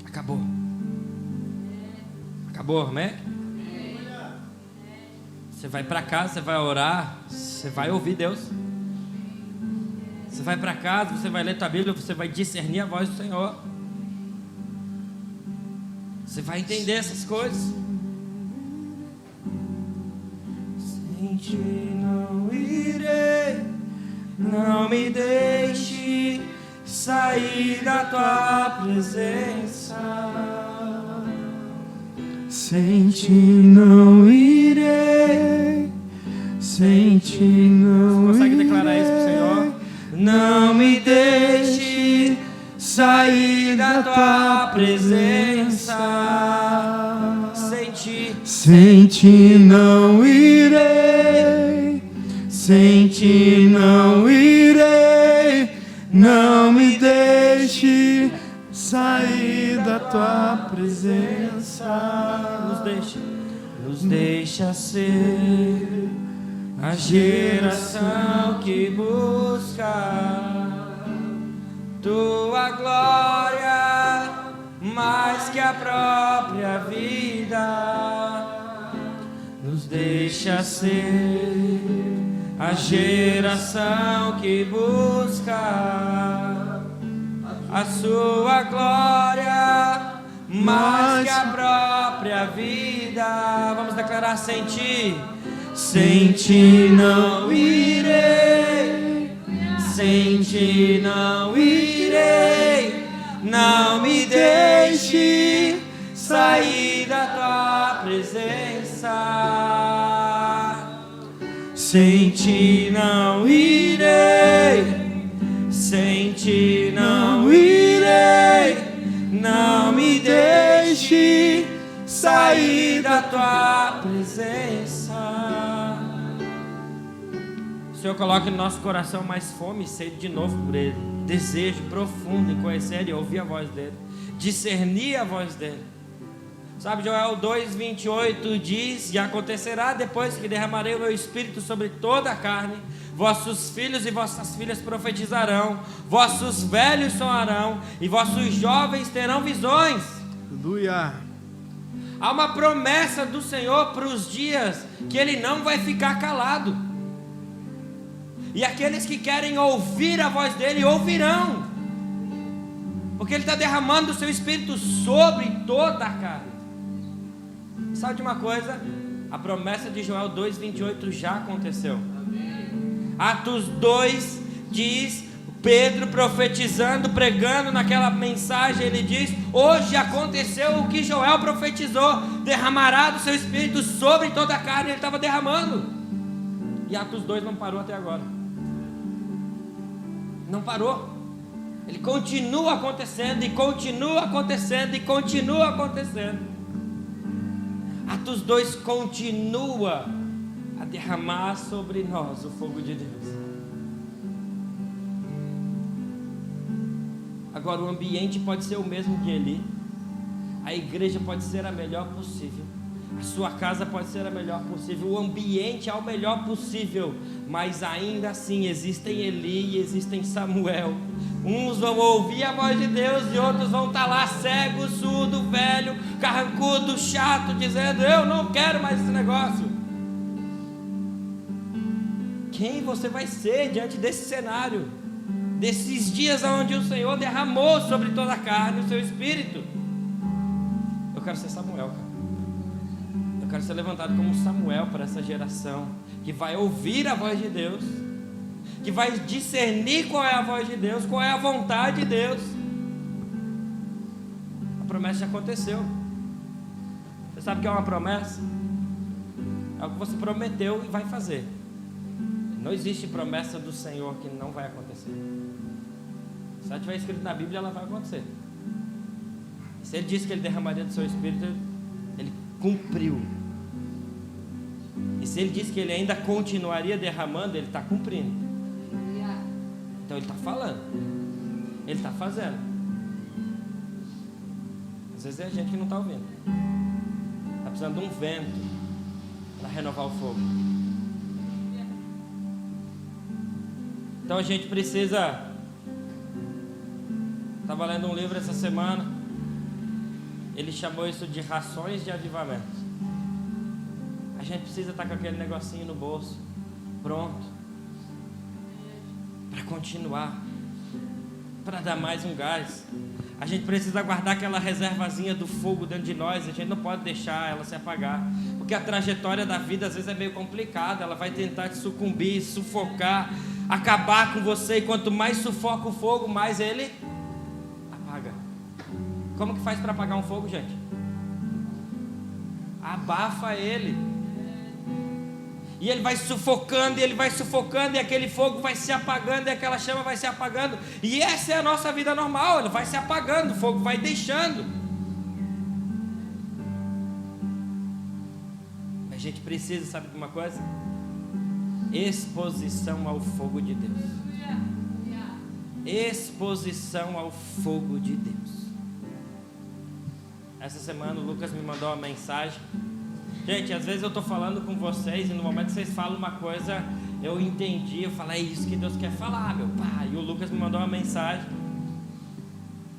Acabou. Acabou, amém? Você vai para casa, você vai orar, você vai ouvir Deus. Você vai para casa, você vai ler tua Bíblia, você vai discernir a voz do Senhor. Você vai entender essas coisas. Sem ti não irei, não me deixe sair da tua presença. Sem ti não irei, sem ti não irei. Você consegue declarar isso pro Senhor? Não me deixe sair da tua presença. Sem ti não irei, sem ti não irei. Não me deixe sair da tua presença. Nos deixa ser a geração que busca tua glória mais que a própria vida. Nos deixa ser a geração que busca a sua glória mais que a própria vida. Vamos declarar: sem ti. Sem ti não irei, sem ti não irei. Não me deixe sair da tua presença. Sem ti não irei, sem ti não irei. Não me deixe sair da tua presença. O Senhor coloque no nosso coração mais fome e sede de novo por Ele. Desejo profundo em conhecer e ouvir a voz dEle. Discernir a voz dEle. Sabe, Joel 2:28 diz: e acontecerá depois que derramarei o meu espírito sobre toda a carne, vossos filhos e vossas filhas profetizarão, vossos velhos sonharão e vossos jovens terão visões. Aleluia. Há uma promessa do Senhor para os dias que Ele não vai ficar calado. E aqueles que querem ouvir a voz dEle, ouvirão. Porque Ele está derramando o seu Espírito sobre toda a carne. Sabe de uma coisa? A promessa de Joel 2:28 já aconteceu. Atos 2 diz, Pedro profetizando, pregando naquela mensagem, ele diz: hoje aconteceu o que Joel profetizou, derramará do seu Espírito sobre toda a carne. Ele estava derramando. E Atos 2 não parou até agora. Não parou. Ele continua acontecendo, e continua acontecendo, e continua acontecendo. Atos 2 continua a derramar sobre nós o fogo de Deus. Agora, o ambiente pode ser o mesmo de Eli. A igreja pode ser a melhor possível. A sua casa pode ser a melhor possível. O ambiente é o melhor possível. Mas ainda assim existem Eli e existem Samuel. Uns vão ouvir a voz de Deus e outros vão estar lá cego, surdo, velho, carrancudo, chato, dizendo: eu não quero mais esse negócio. Quem você vai ser diante desse cenário? Desses dias onde o Senhor derramou sobre toda a carne o seu Espírito? Eu quero ser Samuel, cara. Eu quero ser levantado como Samuel para essa geração, que vai ouvir a voz de Deus, que vai discernir qual é a voz de Deus, qual é a vontade de Deus. A promessa já aconteceu. Você sabe o que é uma promessa? É o que você prometeu e vai fazer. Não existe promessa do Senhor que não vai acontecer. Se ela estiver escrito na Bíblia, ela vai acontecer. E se Ele disse que Ele derramaria do seu Espírito, Ele cumpriu. E se Ele disse que Ele ainda continuaria derramando, Ele está cumprindo. Então Ele está falando, Ele está fazendo. Às vezes é a gente que não está ouvindo. Está precisando de um vento para renovar o fogo. Então a gente precisa. Estava lendo um livro essa semana. Ele chamou isso de rações de avivamento. A gente precisa estar com aquele negocinho no bolso, pronto, para continuar, para dar mais um gás. A gente precisa guardar aquela reservazinha do fogo dentro de nós. A gente não pode deixar ela se apagar, porque a trajetória da vida às vezes é meio complicada. Ela vai tentar te sucumbir, sufocar, acabar com você. E quanto mais sufoca o fogo, mais ele apaga. Como que faz para apagar um fogo, gente? Abafa ele. E ele vai sufocando, e ele vai sufocando, e aquele fogo vai se apagando, e aquela chama vai se apagando. E essa é a nossa vida normal, ela vai se apagando, o fogo vai deixando. A gente precisa, sabe de uma coisa? Exposição ao fogo de Deus. Exposição ao fogo de Deus. Essa semana o Lucas me mandou uma mensagem. Gente, às vezes eu estou falando com vocês e no momento que vocês falam uma coisa, eu entendi, eu falo, é isso que Deus quer falar, meu pai. E o Lucas me mandou uma mensagem.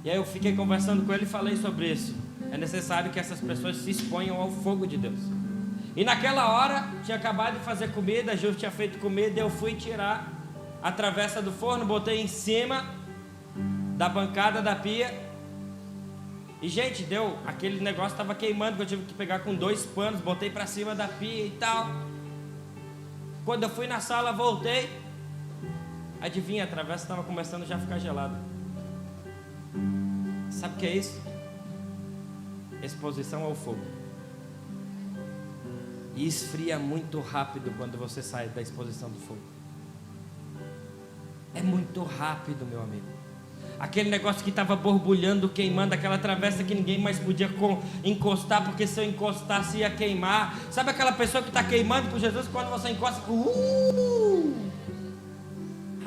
E aí eu fiquei conversando com ele e falei sobre isso. É necessário que essas pessoas se exponham ao fogo de Deus. E naquela hora, tinha acabado de fazer comida, a Ju tinha feito comida, eu fui tirar a travessa do forno, botei em cima da bancada da pia. E gente, deu, aquele negócio estava queimando, que eu tive que pegar com 2 panos, botei para cima da pia e tal. Quando eu fui na sala, voltei. Adivinha, a travessa estava começando já a ficar gelada. Sabe o que é isso? Exposição ao fogo. E esfria muito rápido quando você sai da exposição do fogo. É muito rápido, meu amigo. Aquele negócio que estava borbulhando, queimando, aquela travessa que ninguém mais podia encostar, porque se eu encostasse ia queimar. Sabe aquela pessoa que está queimando por Jesus, quando você encosta,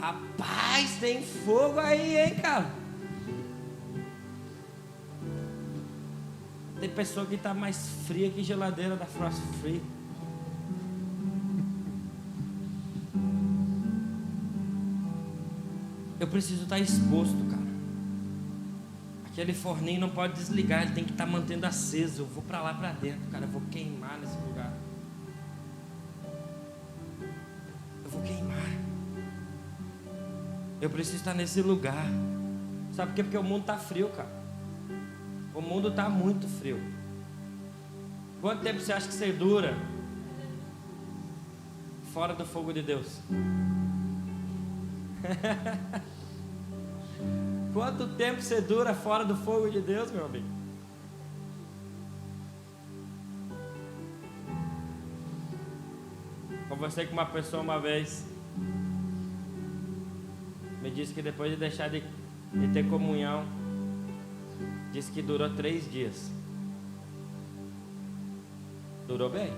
rapaz, tem fogo aí, hein, cara? Tem pessoa que está mais fria que geladeira da Frost Free. Eu preciso estar exposto, cara. Aquele forninho não pode desligar, ele tem que estar mantendo aceso. Eu vou para lá, para dentro, cara. Eu vou queimar nesse lugar. Eu vou queimar. Eu preciso estar nesse lugar. Sabe por quê? Porque o mundo está frio, cara. O mundo está muito frio. Quanto tempo você acha que você dura fora do fogo de Deus? Quanto tempo você dura fora do fogo de Deus, meu amigo? Conversei com uma pessoa uma vez. Me disse que depois de deixar de ter comunhão, disse que durou 3 dias. Durou bem?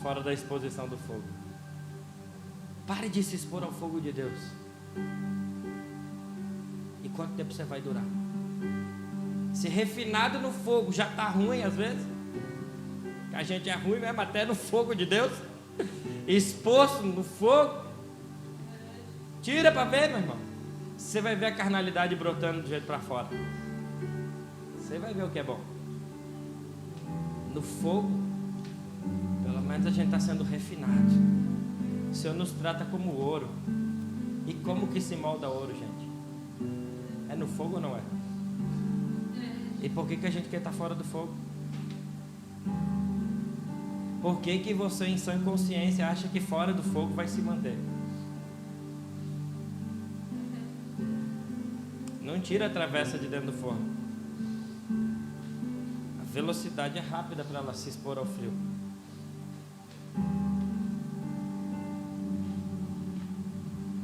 Fora da exposição do fogo. Pare de se expor ao fogo de Deus. E quanto tempo você vai durar? Se refinado no fogo já está ruim às vezes, a gente é ruim mesmo até no fogo de Deus, exposto no fogo, tira para ver, meu irmão. Você vai ver a carnalidade brotando do jeito para fora. Você vai ver o que é bom. No fogo, pelo menos a gente está sendo refinado. O Senhor nos trata como ouro. E como que se molda ouro, gente? É no fogo ou não é? E por que a gente quer estar fora do fogo? Por que você, em sã consciência, acha que fora do fogo vai se manter? Não tira a travessa de dentro do forno. velocidade é rápida para ela se expor ao frio.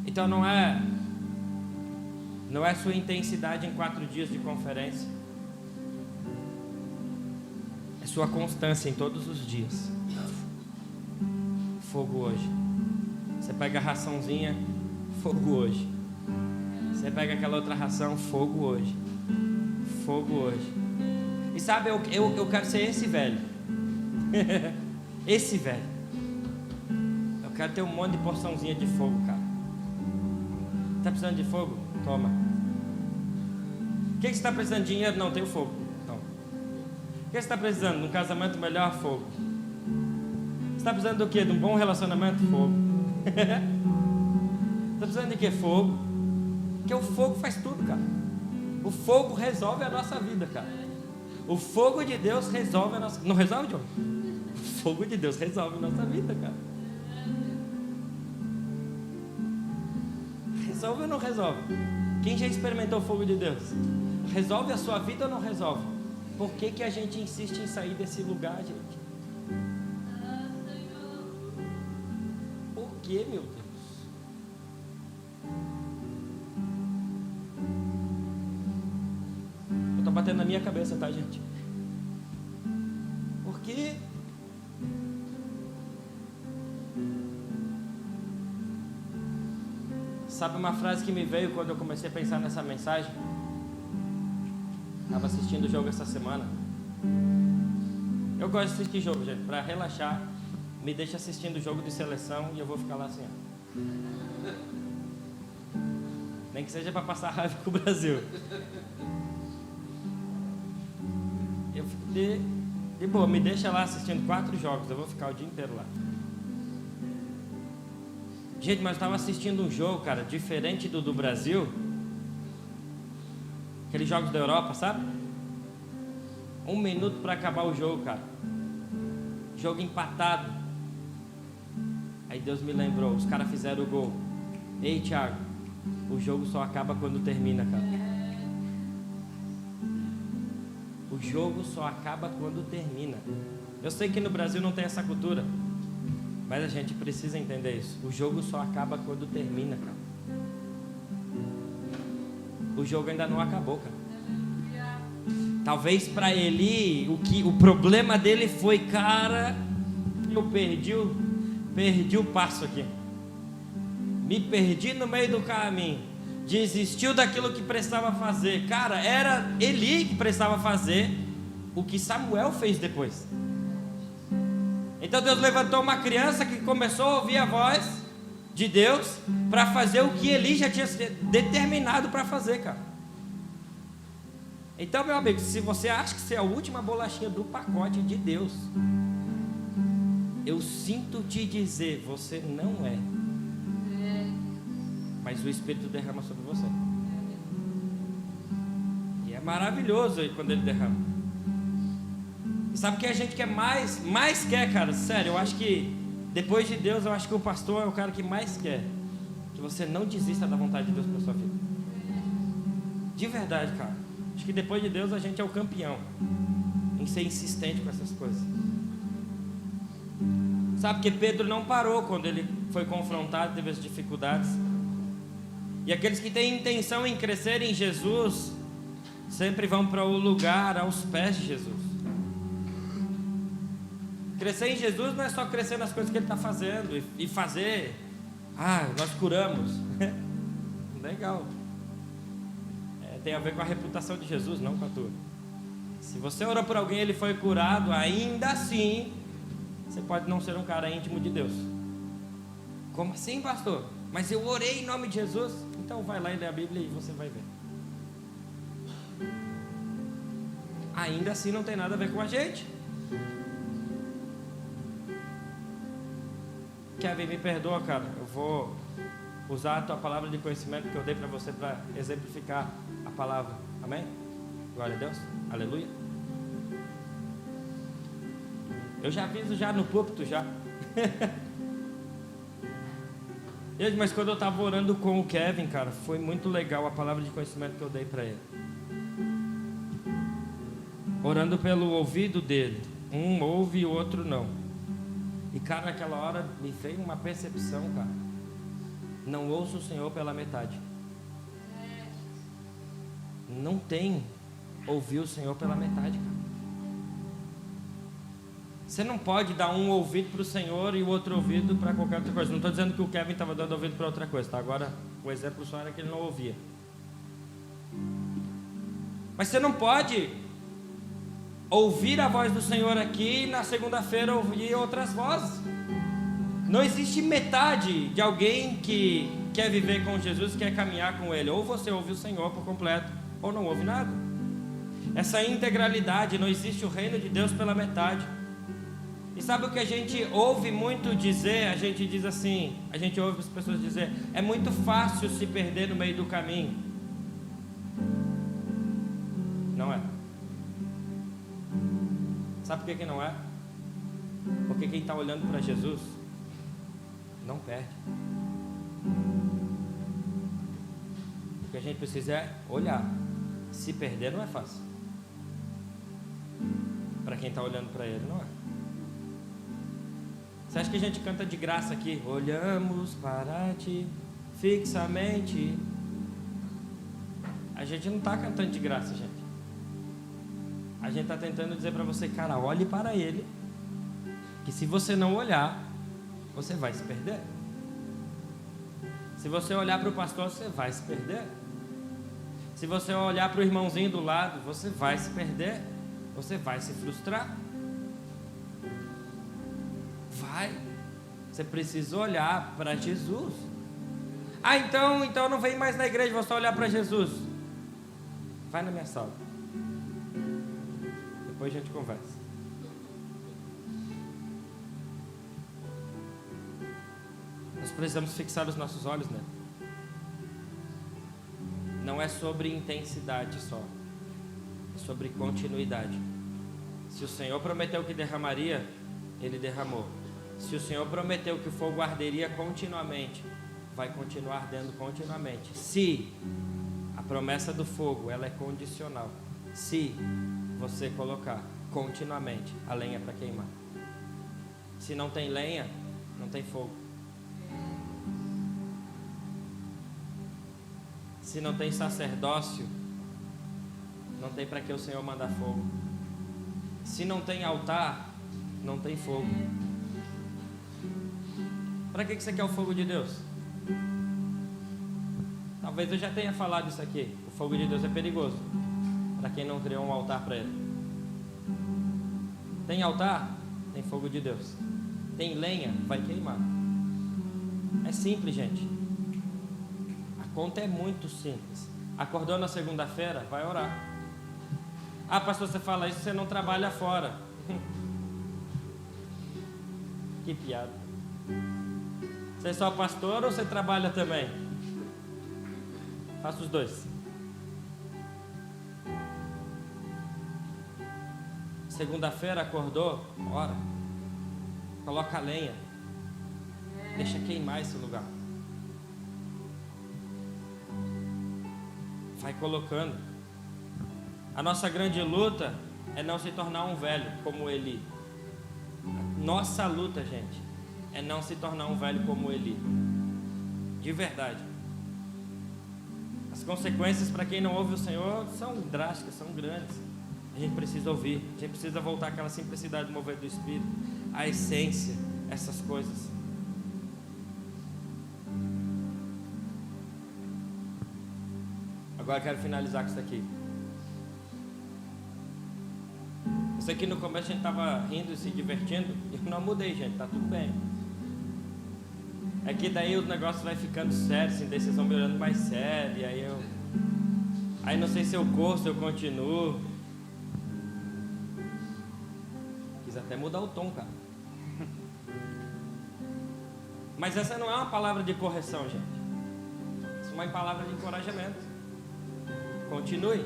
Então não é sua intensidade em 4 dias de conferência, é sua constância em todos os dias. Fogo hoje. Você pega a raçãozinha, fogo hoje. Você pega aquela outra ração, fogo hoje. Fogo hoje. E sabe, eu quero ser esse velho. Esse velho. Eu quero ter um monte de porçãozinha de fogo, cara. Tá precisando de fogo? Toma. O que você está precisando de dinheiro? Não, tenho fogo. Toma. O que você está precisando? De um casamento melhor? Fogo. Você está precisando do quê? De um bom relacionamento? Fogo. Está precisando de quê? Fogo. Porque o fogo faz tudo, cara. O fogo resolve a nossa vida, cara. O fogo de Deus resolve a nossa... Não resolve, John? O fogo de Deus resolve a nossa vida, cara. Resolve ou não resolve? Quem já experimentou o fogo de Deus? Resolve a sua vida ou não resolve? Por que a gente insiste em sair desse lugar, gente? Por que, meu Deus? Eu tô batendo na minha cabeça, tá, gente? Por quê? Sabe uma frase que me veio quando eu comecei a pensar nessa mensagem? Estava assistindo o jogo essa semana. Eu gosto de assistir jogo, gente, para relaxar. Me deixa assistindo o jogo de seleção e eu vou ficar lá assim, ó. Nem que seja para passar raiva com o Brasil. Eu fico de boa, me deixa lá assistindo 4 jogos, eu vou ficar o dia inteiro lá. Gente, mas eu estava assistindo um jogo, cara, diferente do Brasil. Aqueles jogos da Europa, sabe? 1 minuto para acabar o jogo, cara. Jogo empatado. Aí Deus me lembrou, os caras fizeram o gol. Ei, Thiago, o jogo só acaba quando termina, cara. O jogo só acaba quando termina. Eu sei que no Brasil não tem essa cultura, mas a gente precisa entender isso. O jogo só acaba quando termina, cara. O jogo ainda não acabou, cara. Talvez para Eli, o problema dele foi, cara, eu perdi o passo aqui. Me perdi no meio do caminho. Desistiu daquilo que precisava fazer. Cara, era Eli que precisava fazer o que Samuel fez depois. Então Deus levantou uma criança que começou a ouvir a voz de Deus para fazer o que Eli já tinha determinado para fazer, cara. Então, meu amigo, se você acha que você é a última bolachinha do pacote de Deus, eu sinto te dizer, você não é. Mas o Espírito derrama sobre você. E é maravilhoso aí quando ele derrama. E sabe o que a gente quer mais quer, cara? Sério, eu acho que depois de Deus, eu acho que o pastor é o cara que mais quer que você não desista da vontade de Deus para sua vida. De verdade, cara. Acho que depois de Deus a gente é o campeão em ser insistente com essas coisas. Sabe que Pedro não parou quando ele foi confrontado, teve as dificuldades. E aqueles que têm intenção em crescer em Jesus sempre vão para o lugar aos pés de Jesus. Crescer em Jesus não é só crescer nas coisas que Ele está fazendo e fazer. Nós curamos. Legal. Tem a ver com a reputação de Jesus, não com a tua. Se você orou por alguém e ele foi curado, ainda assim, você pode não ser um cara íntimo de Deus. Como assim, pastor? Mas eu orei em nome de Jesus. Então vai lá e lê a Bíblia e você vai ver. Ainda assim não tem nada a ver com a gente. Kevin, me perdoa, cara. Eu vou usar a tua palavra de conhecimento que eu dei para você para exemplificar a palavra. Amém? Glória a Deus. Aleluia. Eu já aviso já no púlpito já. Mas quando eu estava orando com o Kevin, cara, foi muito legal a palavra de conhecimento que eu dei para ele. orando pelo ouvido dele. Um ouve e o outro não. E cara, naquela hora me veio uma percepção, cara. Não ouço o Senhor pela metade. Não tem ouvir o Senhor pela metade, cara. Você não pode dar um ouvido para o Senhor e o outro ouvido para qualquer outra coisa. Não estou dizendo que o Kevin estava dando ouvido para outra coisa, tá? Agora o exemplo só era que ele não ouvia. Mas você não pode ouvir a voz do Senhor aqui e na segunda-feira ouvir outras vozes. Não existe metade de alguém que quer viver com Jesus, quer caminhar com Ele. Ou você ouve o Senhor por completo, ou não ouve nada. Essa integralidade, não existe o reino de Deus pela metade. E sabe o que a gente ouve muito dizer? A gente diz assim, a gente ouve as pessoas dizer: é muito fácil se perder no meio do caminho. Não é. Sabe por que não é? Porque quem está olhando para Jesus não perde. O que a gente precisa é olhar. Se perder não é fácil. Para quem está olhando para Ele, não é. Você acha que a gente canta de graça aqui? Olhamos para Ti fixamente. A gente não está cantando de graça, gente. A gente está tentando dizer para você, cara, olhe para Ele, que se você não olhar, você vai se perder. Se você olhar para o pastor, você vai se perder. Se você olhar para o irmãozinho do lado, você vai se perder. Você vai se frustrar. Vai. Você precisa olhar para Jesus. Ah, então não vem mais na igreja, vou só olhar para Jesus. Vai na minha sala. Depois a gente conversa. Nós precisamos fixar os nossos olhos nele. Não é sobre intensidade só, é sobre continuidade. Se o Senhor prometeu que derramaria, Ele derramou. Se o Senhor prometeu que o fogo arderia continuamente, vai continuar ardendo continuamente. Se a promessa do fogo, ela é condicional. Se você colocar continuamente a lenha para queimar. Se não tem lenha, não tem fogo. Se não tem sacerdócio, não tem para que o Senhor mandar fogo. Se não tem altar, não tem fogo. Para que você quer o fogo de Deus? Talvez eu já tenha falado isso aqui. O fogo de Deus é perigoso para quem não criou um altar para Ele. Tem altar? Tem fogo de Deus. Tem lenha? Vai queimar. É simples, gente. A conta é muito simples. Acordou na segunda-feira? Vai orar. Ah, pastor, você fala isso, você não trabalha fora. Que piada. Você é só pastor ou você trabalha também? Faça os dois. Segunda-feira acordou, ora. Coloca a lenha. Deixa queimar esse lugar. Vai colocando. A nossa grande luta é não se tornar um velho como Eli. Nossa luta, gente, é não se tornar um velho como Eli. De verdade. As consequências para quem não ouve o Senhor são drásticas, são grandes. A gente precisa ouvir. A gente precisa voltar àquela simplicidade do mover do Espírito, a essência, essas coisas. Agora eu quero finalizar com isso aqui. Eu sei que no começo a gente estava rindo e se divertindo. Eu não mudei, gente, tá tudo bem. É que daí o negócio vai ficando sério, assim, daí vocês vão me olhando mais sério. E aí não sei se eu corro, se eu continuo. Quis até mudar o tom, cara. Mas essa não é uma palavra de correção, gente. Isso é uma palavra de encorajamento. Continue.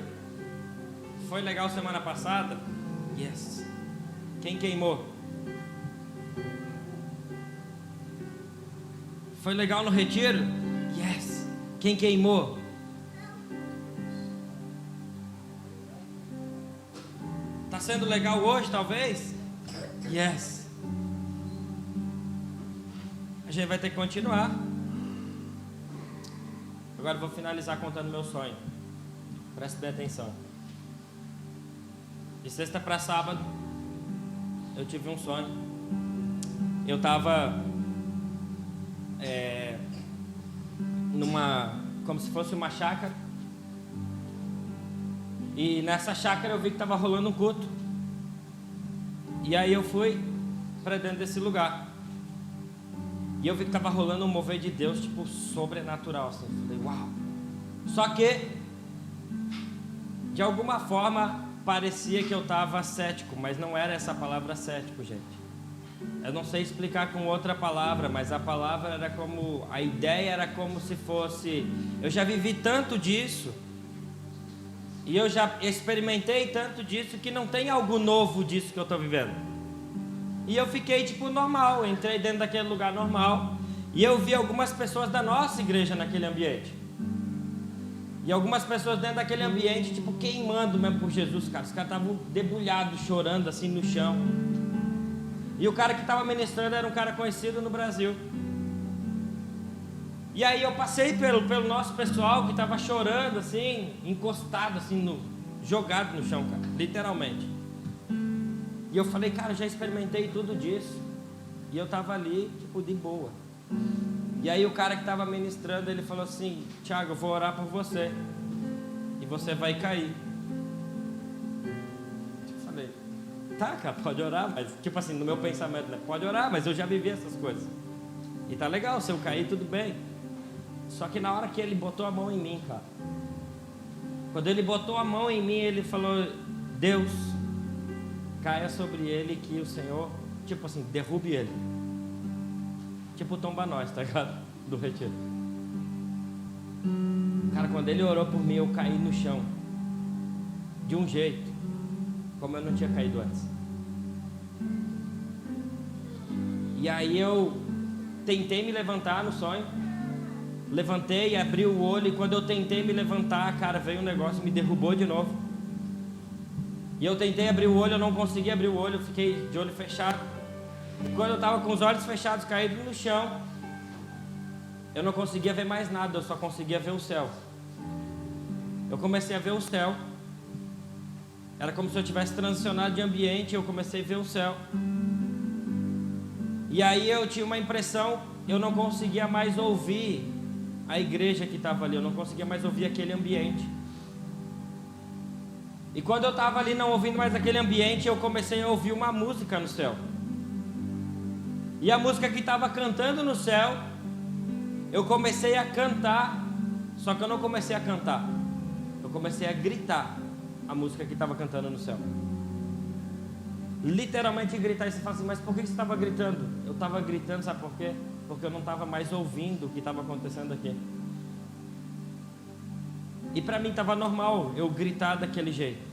Foi legal semana passada? Yes. Quem queimou? Foi legal no retiro? Yes. Quem queimou? sendo legal hoje, talvez? Yes. A gente vai ter que continuar. Agora eu vou finalizar contando meu sonho. Preste bem atenção. De sexta para sábado, eu tive um sonho. Eu estava como se fosse uma chácara. E nessa chácara eu vi que estava rolando um culto. E aí eu fui para dentro desse lugar. E eu vi que estava rolando um mover de Deus, tipo, sobrenatural, assim. Falei, uau. Só que, de alguma forma, parecia que eu estava cético, mas não era essa palavra cético, gente. Eu não sei explicar com outra palavra, mas a palavra era como, a ideia era como se fosse, eu já vivi tanto disso, e eu já experimentei tanto disso, que não tem algo novo disso que eu estou vivendo. E eu fiquei tipo normal, entrei dentro daquele lugar normal, e eu vi algumas pessoas da nossa igreja naquele ambiente. E algumas pessoas dentro daquele ambiente, tipo, queimando mesmo por Jesus, cara. Os caras estavam debulhados, chorando assim no chão. E o cara que estava ministrando era um cara conhecido no Brasil. E aí eu passei pelo nosso pessoal que estava chorando assim, encostado assim, jogado no chão, cara, literalmente. E eu falei, cara, eu já experimentei tudo disso. E eu estava ali, tipo, de boa. E aí o cara que estava ministrando, ele falou assim, Thiago, eu vou orar por você. E você vai cair. Eu falei, tá, cara, pode orar, mas tipo assim, no meu pensamento, né? Pode orar, mas eu já vivi essas coisas. E tá legal, se eu cair, tudo bem. Só que na hora que ele botou a mão em mim, cara, quando ele botou a mão em mim, ele falou, Deus, caia sobre ele, que o Senhor, tipo assim, derrube ele. Tipo Tomba Nós, tá ligado? Do retiro. Cara, quando ele orou por mim, eu caí no chão. De um jeito, como eu não tinha caído antes. E aí eu tentei me levantar no sonho. Levantei, abri o olho. E quando eu tentei me levantar, cara, veio um negócio, me derrubou de novo. E eu tentei abrir o olho, eu não consegui abrir o olho. Eu fiquei de olho fechado. E quando eu estava com os olhos fechados, caídos no chão, eu não conseguia ver mais nada, eu só conseguia ver o céu. Eu comecei a ver o céu. Era como se eu tivesse transicionado de ambiente, eu comecei a ver o céu. E aí eu tinha uma impressão, eu não conseguia mais ouvir a igreja que estava ali, eu não conseguia mais ouvir aquele ambiente. E quando eu estava ali não ouvindo mais aquele ambiente, eu comecei a ouvir uma música no céu. E a música que estava cantando no céu, eu comecei a cantar, só que eu não comecei a cantar, eu comecei a gritar a música que estava cantando no céu. Literalmente gritar. E você fala assim, mas por que você estava gritando? Eu estava gritando, sabe por quê? Porque eu não estava mais ouvindo o que estava acontecendo aqui. E para mim estava normal eu gritar daquele jeito.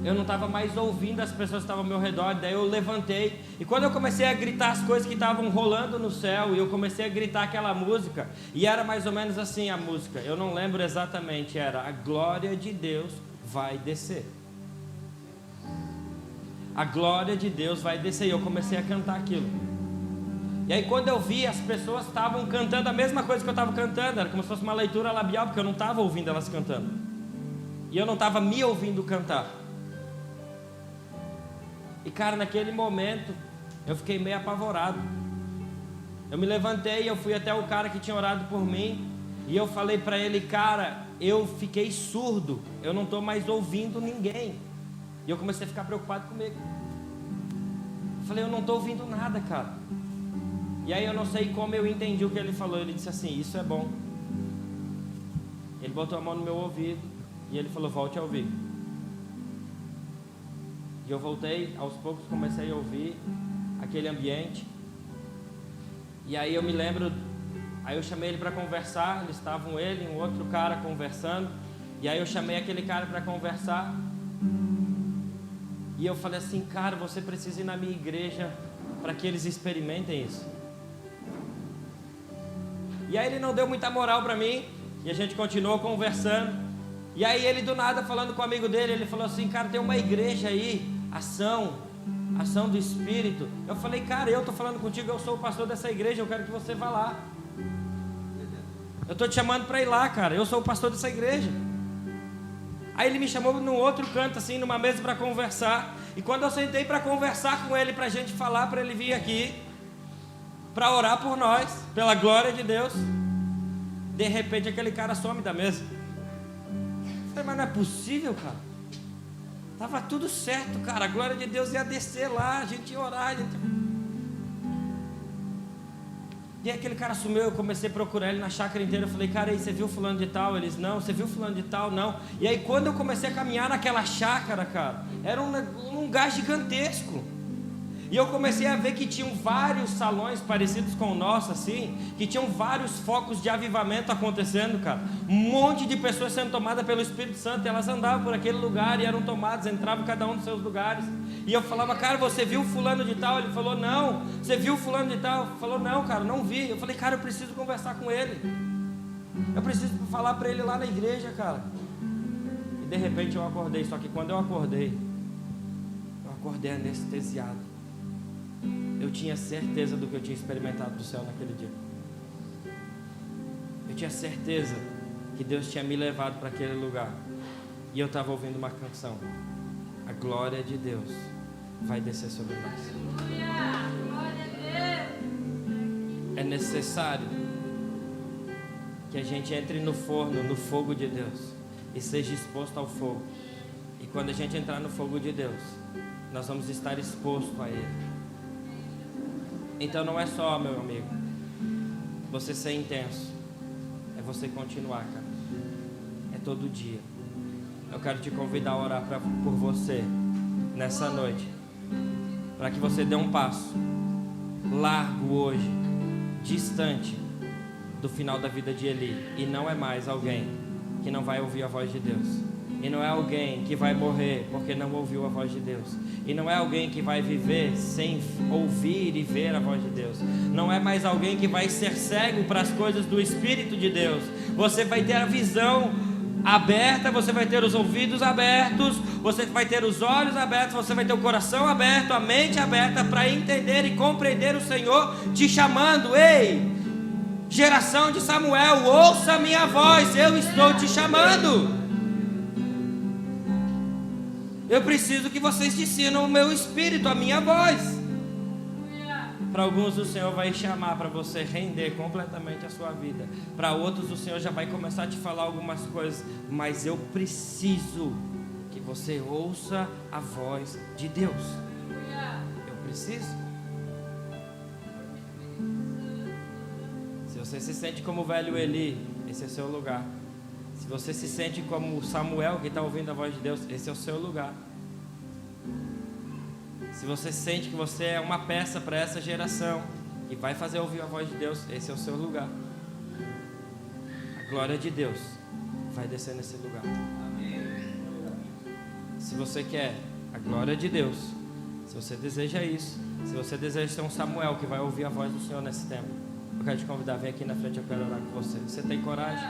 Eu não estava mais ouvindo as pessoas que estavam ao meu redor. Daí eu levantei. E quando eu comecei a gritar as coisas que estavam rolando no céu, e eu comecei a gritar aquela música, e era mais ou menos assim a música, eu não lembro exatamente, era: a glória de Deus vai descer. A glória de Deus vai descer. E eu comecei a cantar aquilo. E aí quando eu vi, as pessoas estavam cantando a mesma coisa que eu estava cantando. Era como se fosse uma leitura labial, porque eu não estava ouvindo elas cantando. E eu não estava me ouvindo cantar. E cara, naquele momento, eu fiquei meio apavorado. Eu me levantei, eu fui até o cara que tinha orado por mim. E eu falei para ele, cara, eu fiquei surdo. Eu não estou mais ouvindo ninguém. E eu comecei a ficar preocupado comigo. Eu falei, eu não estou ouvindo nada, cara. E aí eu não sei como eu entendi o que ele falou. Ele disse assim, isso é bom. Ele botou a mão no meu ouvido e ele falou, volte a ouvir. E eu voltei, aos poucos comecei a ouvir aquele ambiente. E aí eu me lembro, aí eu chamei ele para conversar. Eles estavam, ele e um outro cara conversando. E aí eu chamei aquele cara para conversar. E eu falei assim, cara, você precisa ir na minha igreja para que eles experimentem isso. E aí ele não deu muita moral para mim. E a gente continuou conversando. E aí ele do nada falando com o amigo dele, ele falou assim: cara, tem uma igreja aí, ação do Espírito. Eu falei: cara, eu estou falando contigo, eu sou o pastor dessa igreja, eu quero que você vá lá. Eu estou te chamando para ir lá, cara, eu sou o pastor dessa igreja. Aí ele me chamou num outro canto, assim, numa mesa para conversar. E quando eu sentei para conversar com ele, para a gente falar, para ele vir aqui, para orar por nós, pela glória de Deus, de repente aquele cara some da mesa. Eu falei: mas não é possível, cara. Tava tudo certo, cara. A glória de Deus ia descer lá, a gente ia orar. E aí aquele cara sumiu, eu comecei a procurar ele na chácara inteira. Eu falei: cara, aí você viu fulano de tal? Eles: não. Você viu fulano de tal? Não. E aí quando eu comecei a caminhar naquela chácara, cara, era um lugar gigantesco. E eu comecei a ver que tinham vários salões parecidos com o nosso, assim, que tinham vários focos de avivamento acontecendo, cara. Um monte de pessoas sendo tomadas pelo Espírito Santo, e elas andavam por aquele lugar e eram tomadas, entravam cada um dos seus lugares. E eu falava: cara, você viu fulano de tal? Ele falou: não. Você viu fulano de tal? Ele falou: não, cara, não vi. Eu falei: cara, eu preciso conversar com ele. Eu preciso falar para ele lá na igreja, cara. E de repente eu acordei, só que quando eu acordei anestesiado. Eu tinha certeza do que eu tinha experimentado do céu naquele dia. Eu tinha certeza que Deus tinha me levado para aquele lugar. E eu estava ouvindo uma canção: a glória de Deus vai descer sobre nós. É necessário que a gente entre no forno, no fogo de Deus, e seja exposto ao fogo. E quando a gente entrar no fogo de Deus, nós vamos estar expostos a Ele. Então não é só, meu amigo, você ser intenso, é você continuar, cara. É todo dia. Eu quero te convidar a orar por você nessa noite, para que você dê um passo largo hoje, distante do final da vida de Eli. E não é mais alguém que não vai ouvir a voz de Deus. E não é alguém que vai morrer porque não ouviu a voz de Deus. E não é alguém que vai viver sem ouvir e ver a voz de Deus. Não é mais alguém que vai ser cego para as coisas do Espírito de Deus. Você vai ter a visão aberta, você vai ter os ouvidos abertos, você vai ter os olhos abertos, você vai ter o coração aberto, a mente aberta para entender e compreender o Senhor te chamando. Ei, geração de Samuel, ouça a minha voz, eu estou te chamando. Eu preciso que vocês discernam o meu espírito, a minha voz. Para alguns o Senhor vai chamar para você render completamente a sua vida. Para outros o Senhor já vai começar a te falar algumas coisas. Mas eu preciso que você ouça a voz de Deus. Eu preciso. Se você se sente como o velho Eli, esse é o seu lugar. Se você se sente como Samuel que está ouvindo a voz de Deus, esse é o seu lugar. Se você sente que você é uma peça para essa geração que vai fazer ouvir a voz de Deus, esse é o seu lugar. A glória de Deus vai descer nesse lugar. Se você quer a glória de Deus, se você deseja isso, se você deseja ser um Samuel que vai ouvir a voz do Senhor nesse tempo, eu quero te convidar, vem aqui na frente, eu quero orar com você. Você tem coragem?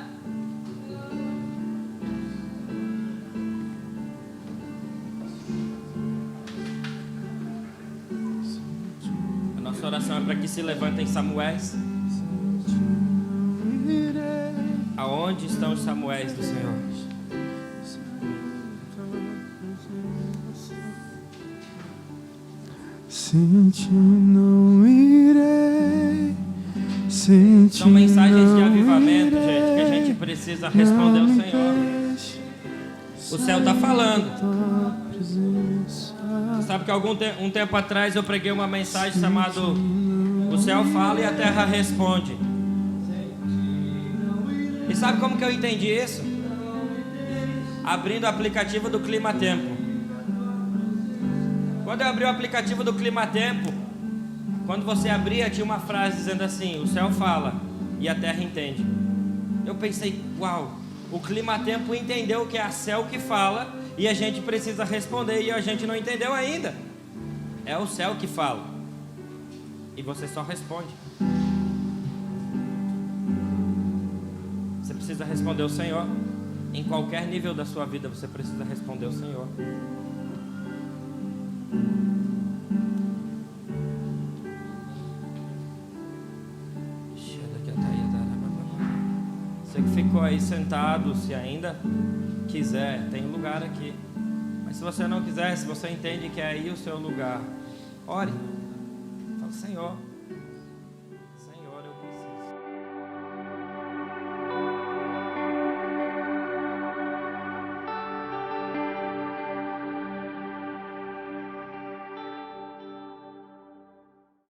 A oração é para que se levantem Samuéis. Aonde estão os Samuéis do Senhor? Sem ti não irei. Sem ti são mensagens de avivamento, irei, gente, que a gente precisa responder ao Senhor. O céu está falando. Sabe que um tempo atrás eu preguei uma mensagem chamada O Céu Fala e a Terra Responde. E sabe como que eu entendi isso? Abrindo o aplicativo do Clima Tempo. Quando eu abri o aplicativo do Clima Tempo, quando você abria tinha uma frase dizendo assim: o céu fala e a terra entende. Eu pensei: uau, o Clima Tempo entendeu que é a céu que fala e a gente precisa responder, e a gente não entendeu ainda. É o céu que fala e você só responde. Você precisa responder o Senhor. Em qualquer nível da sua vida, você precisa responder ao Senhor. Você que ficou aí sentado, se ainda quiser, tem lugar aqui. Mas se você não quiser, se você entende que é aí o seu lugar, ore. Fala, Senhor,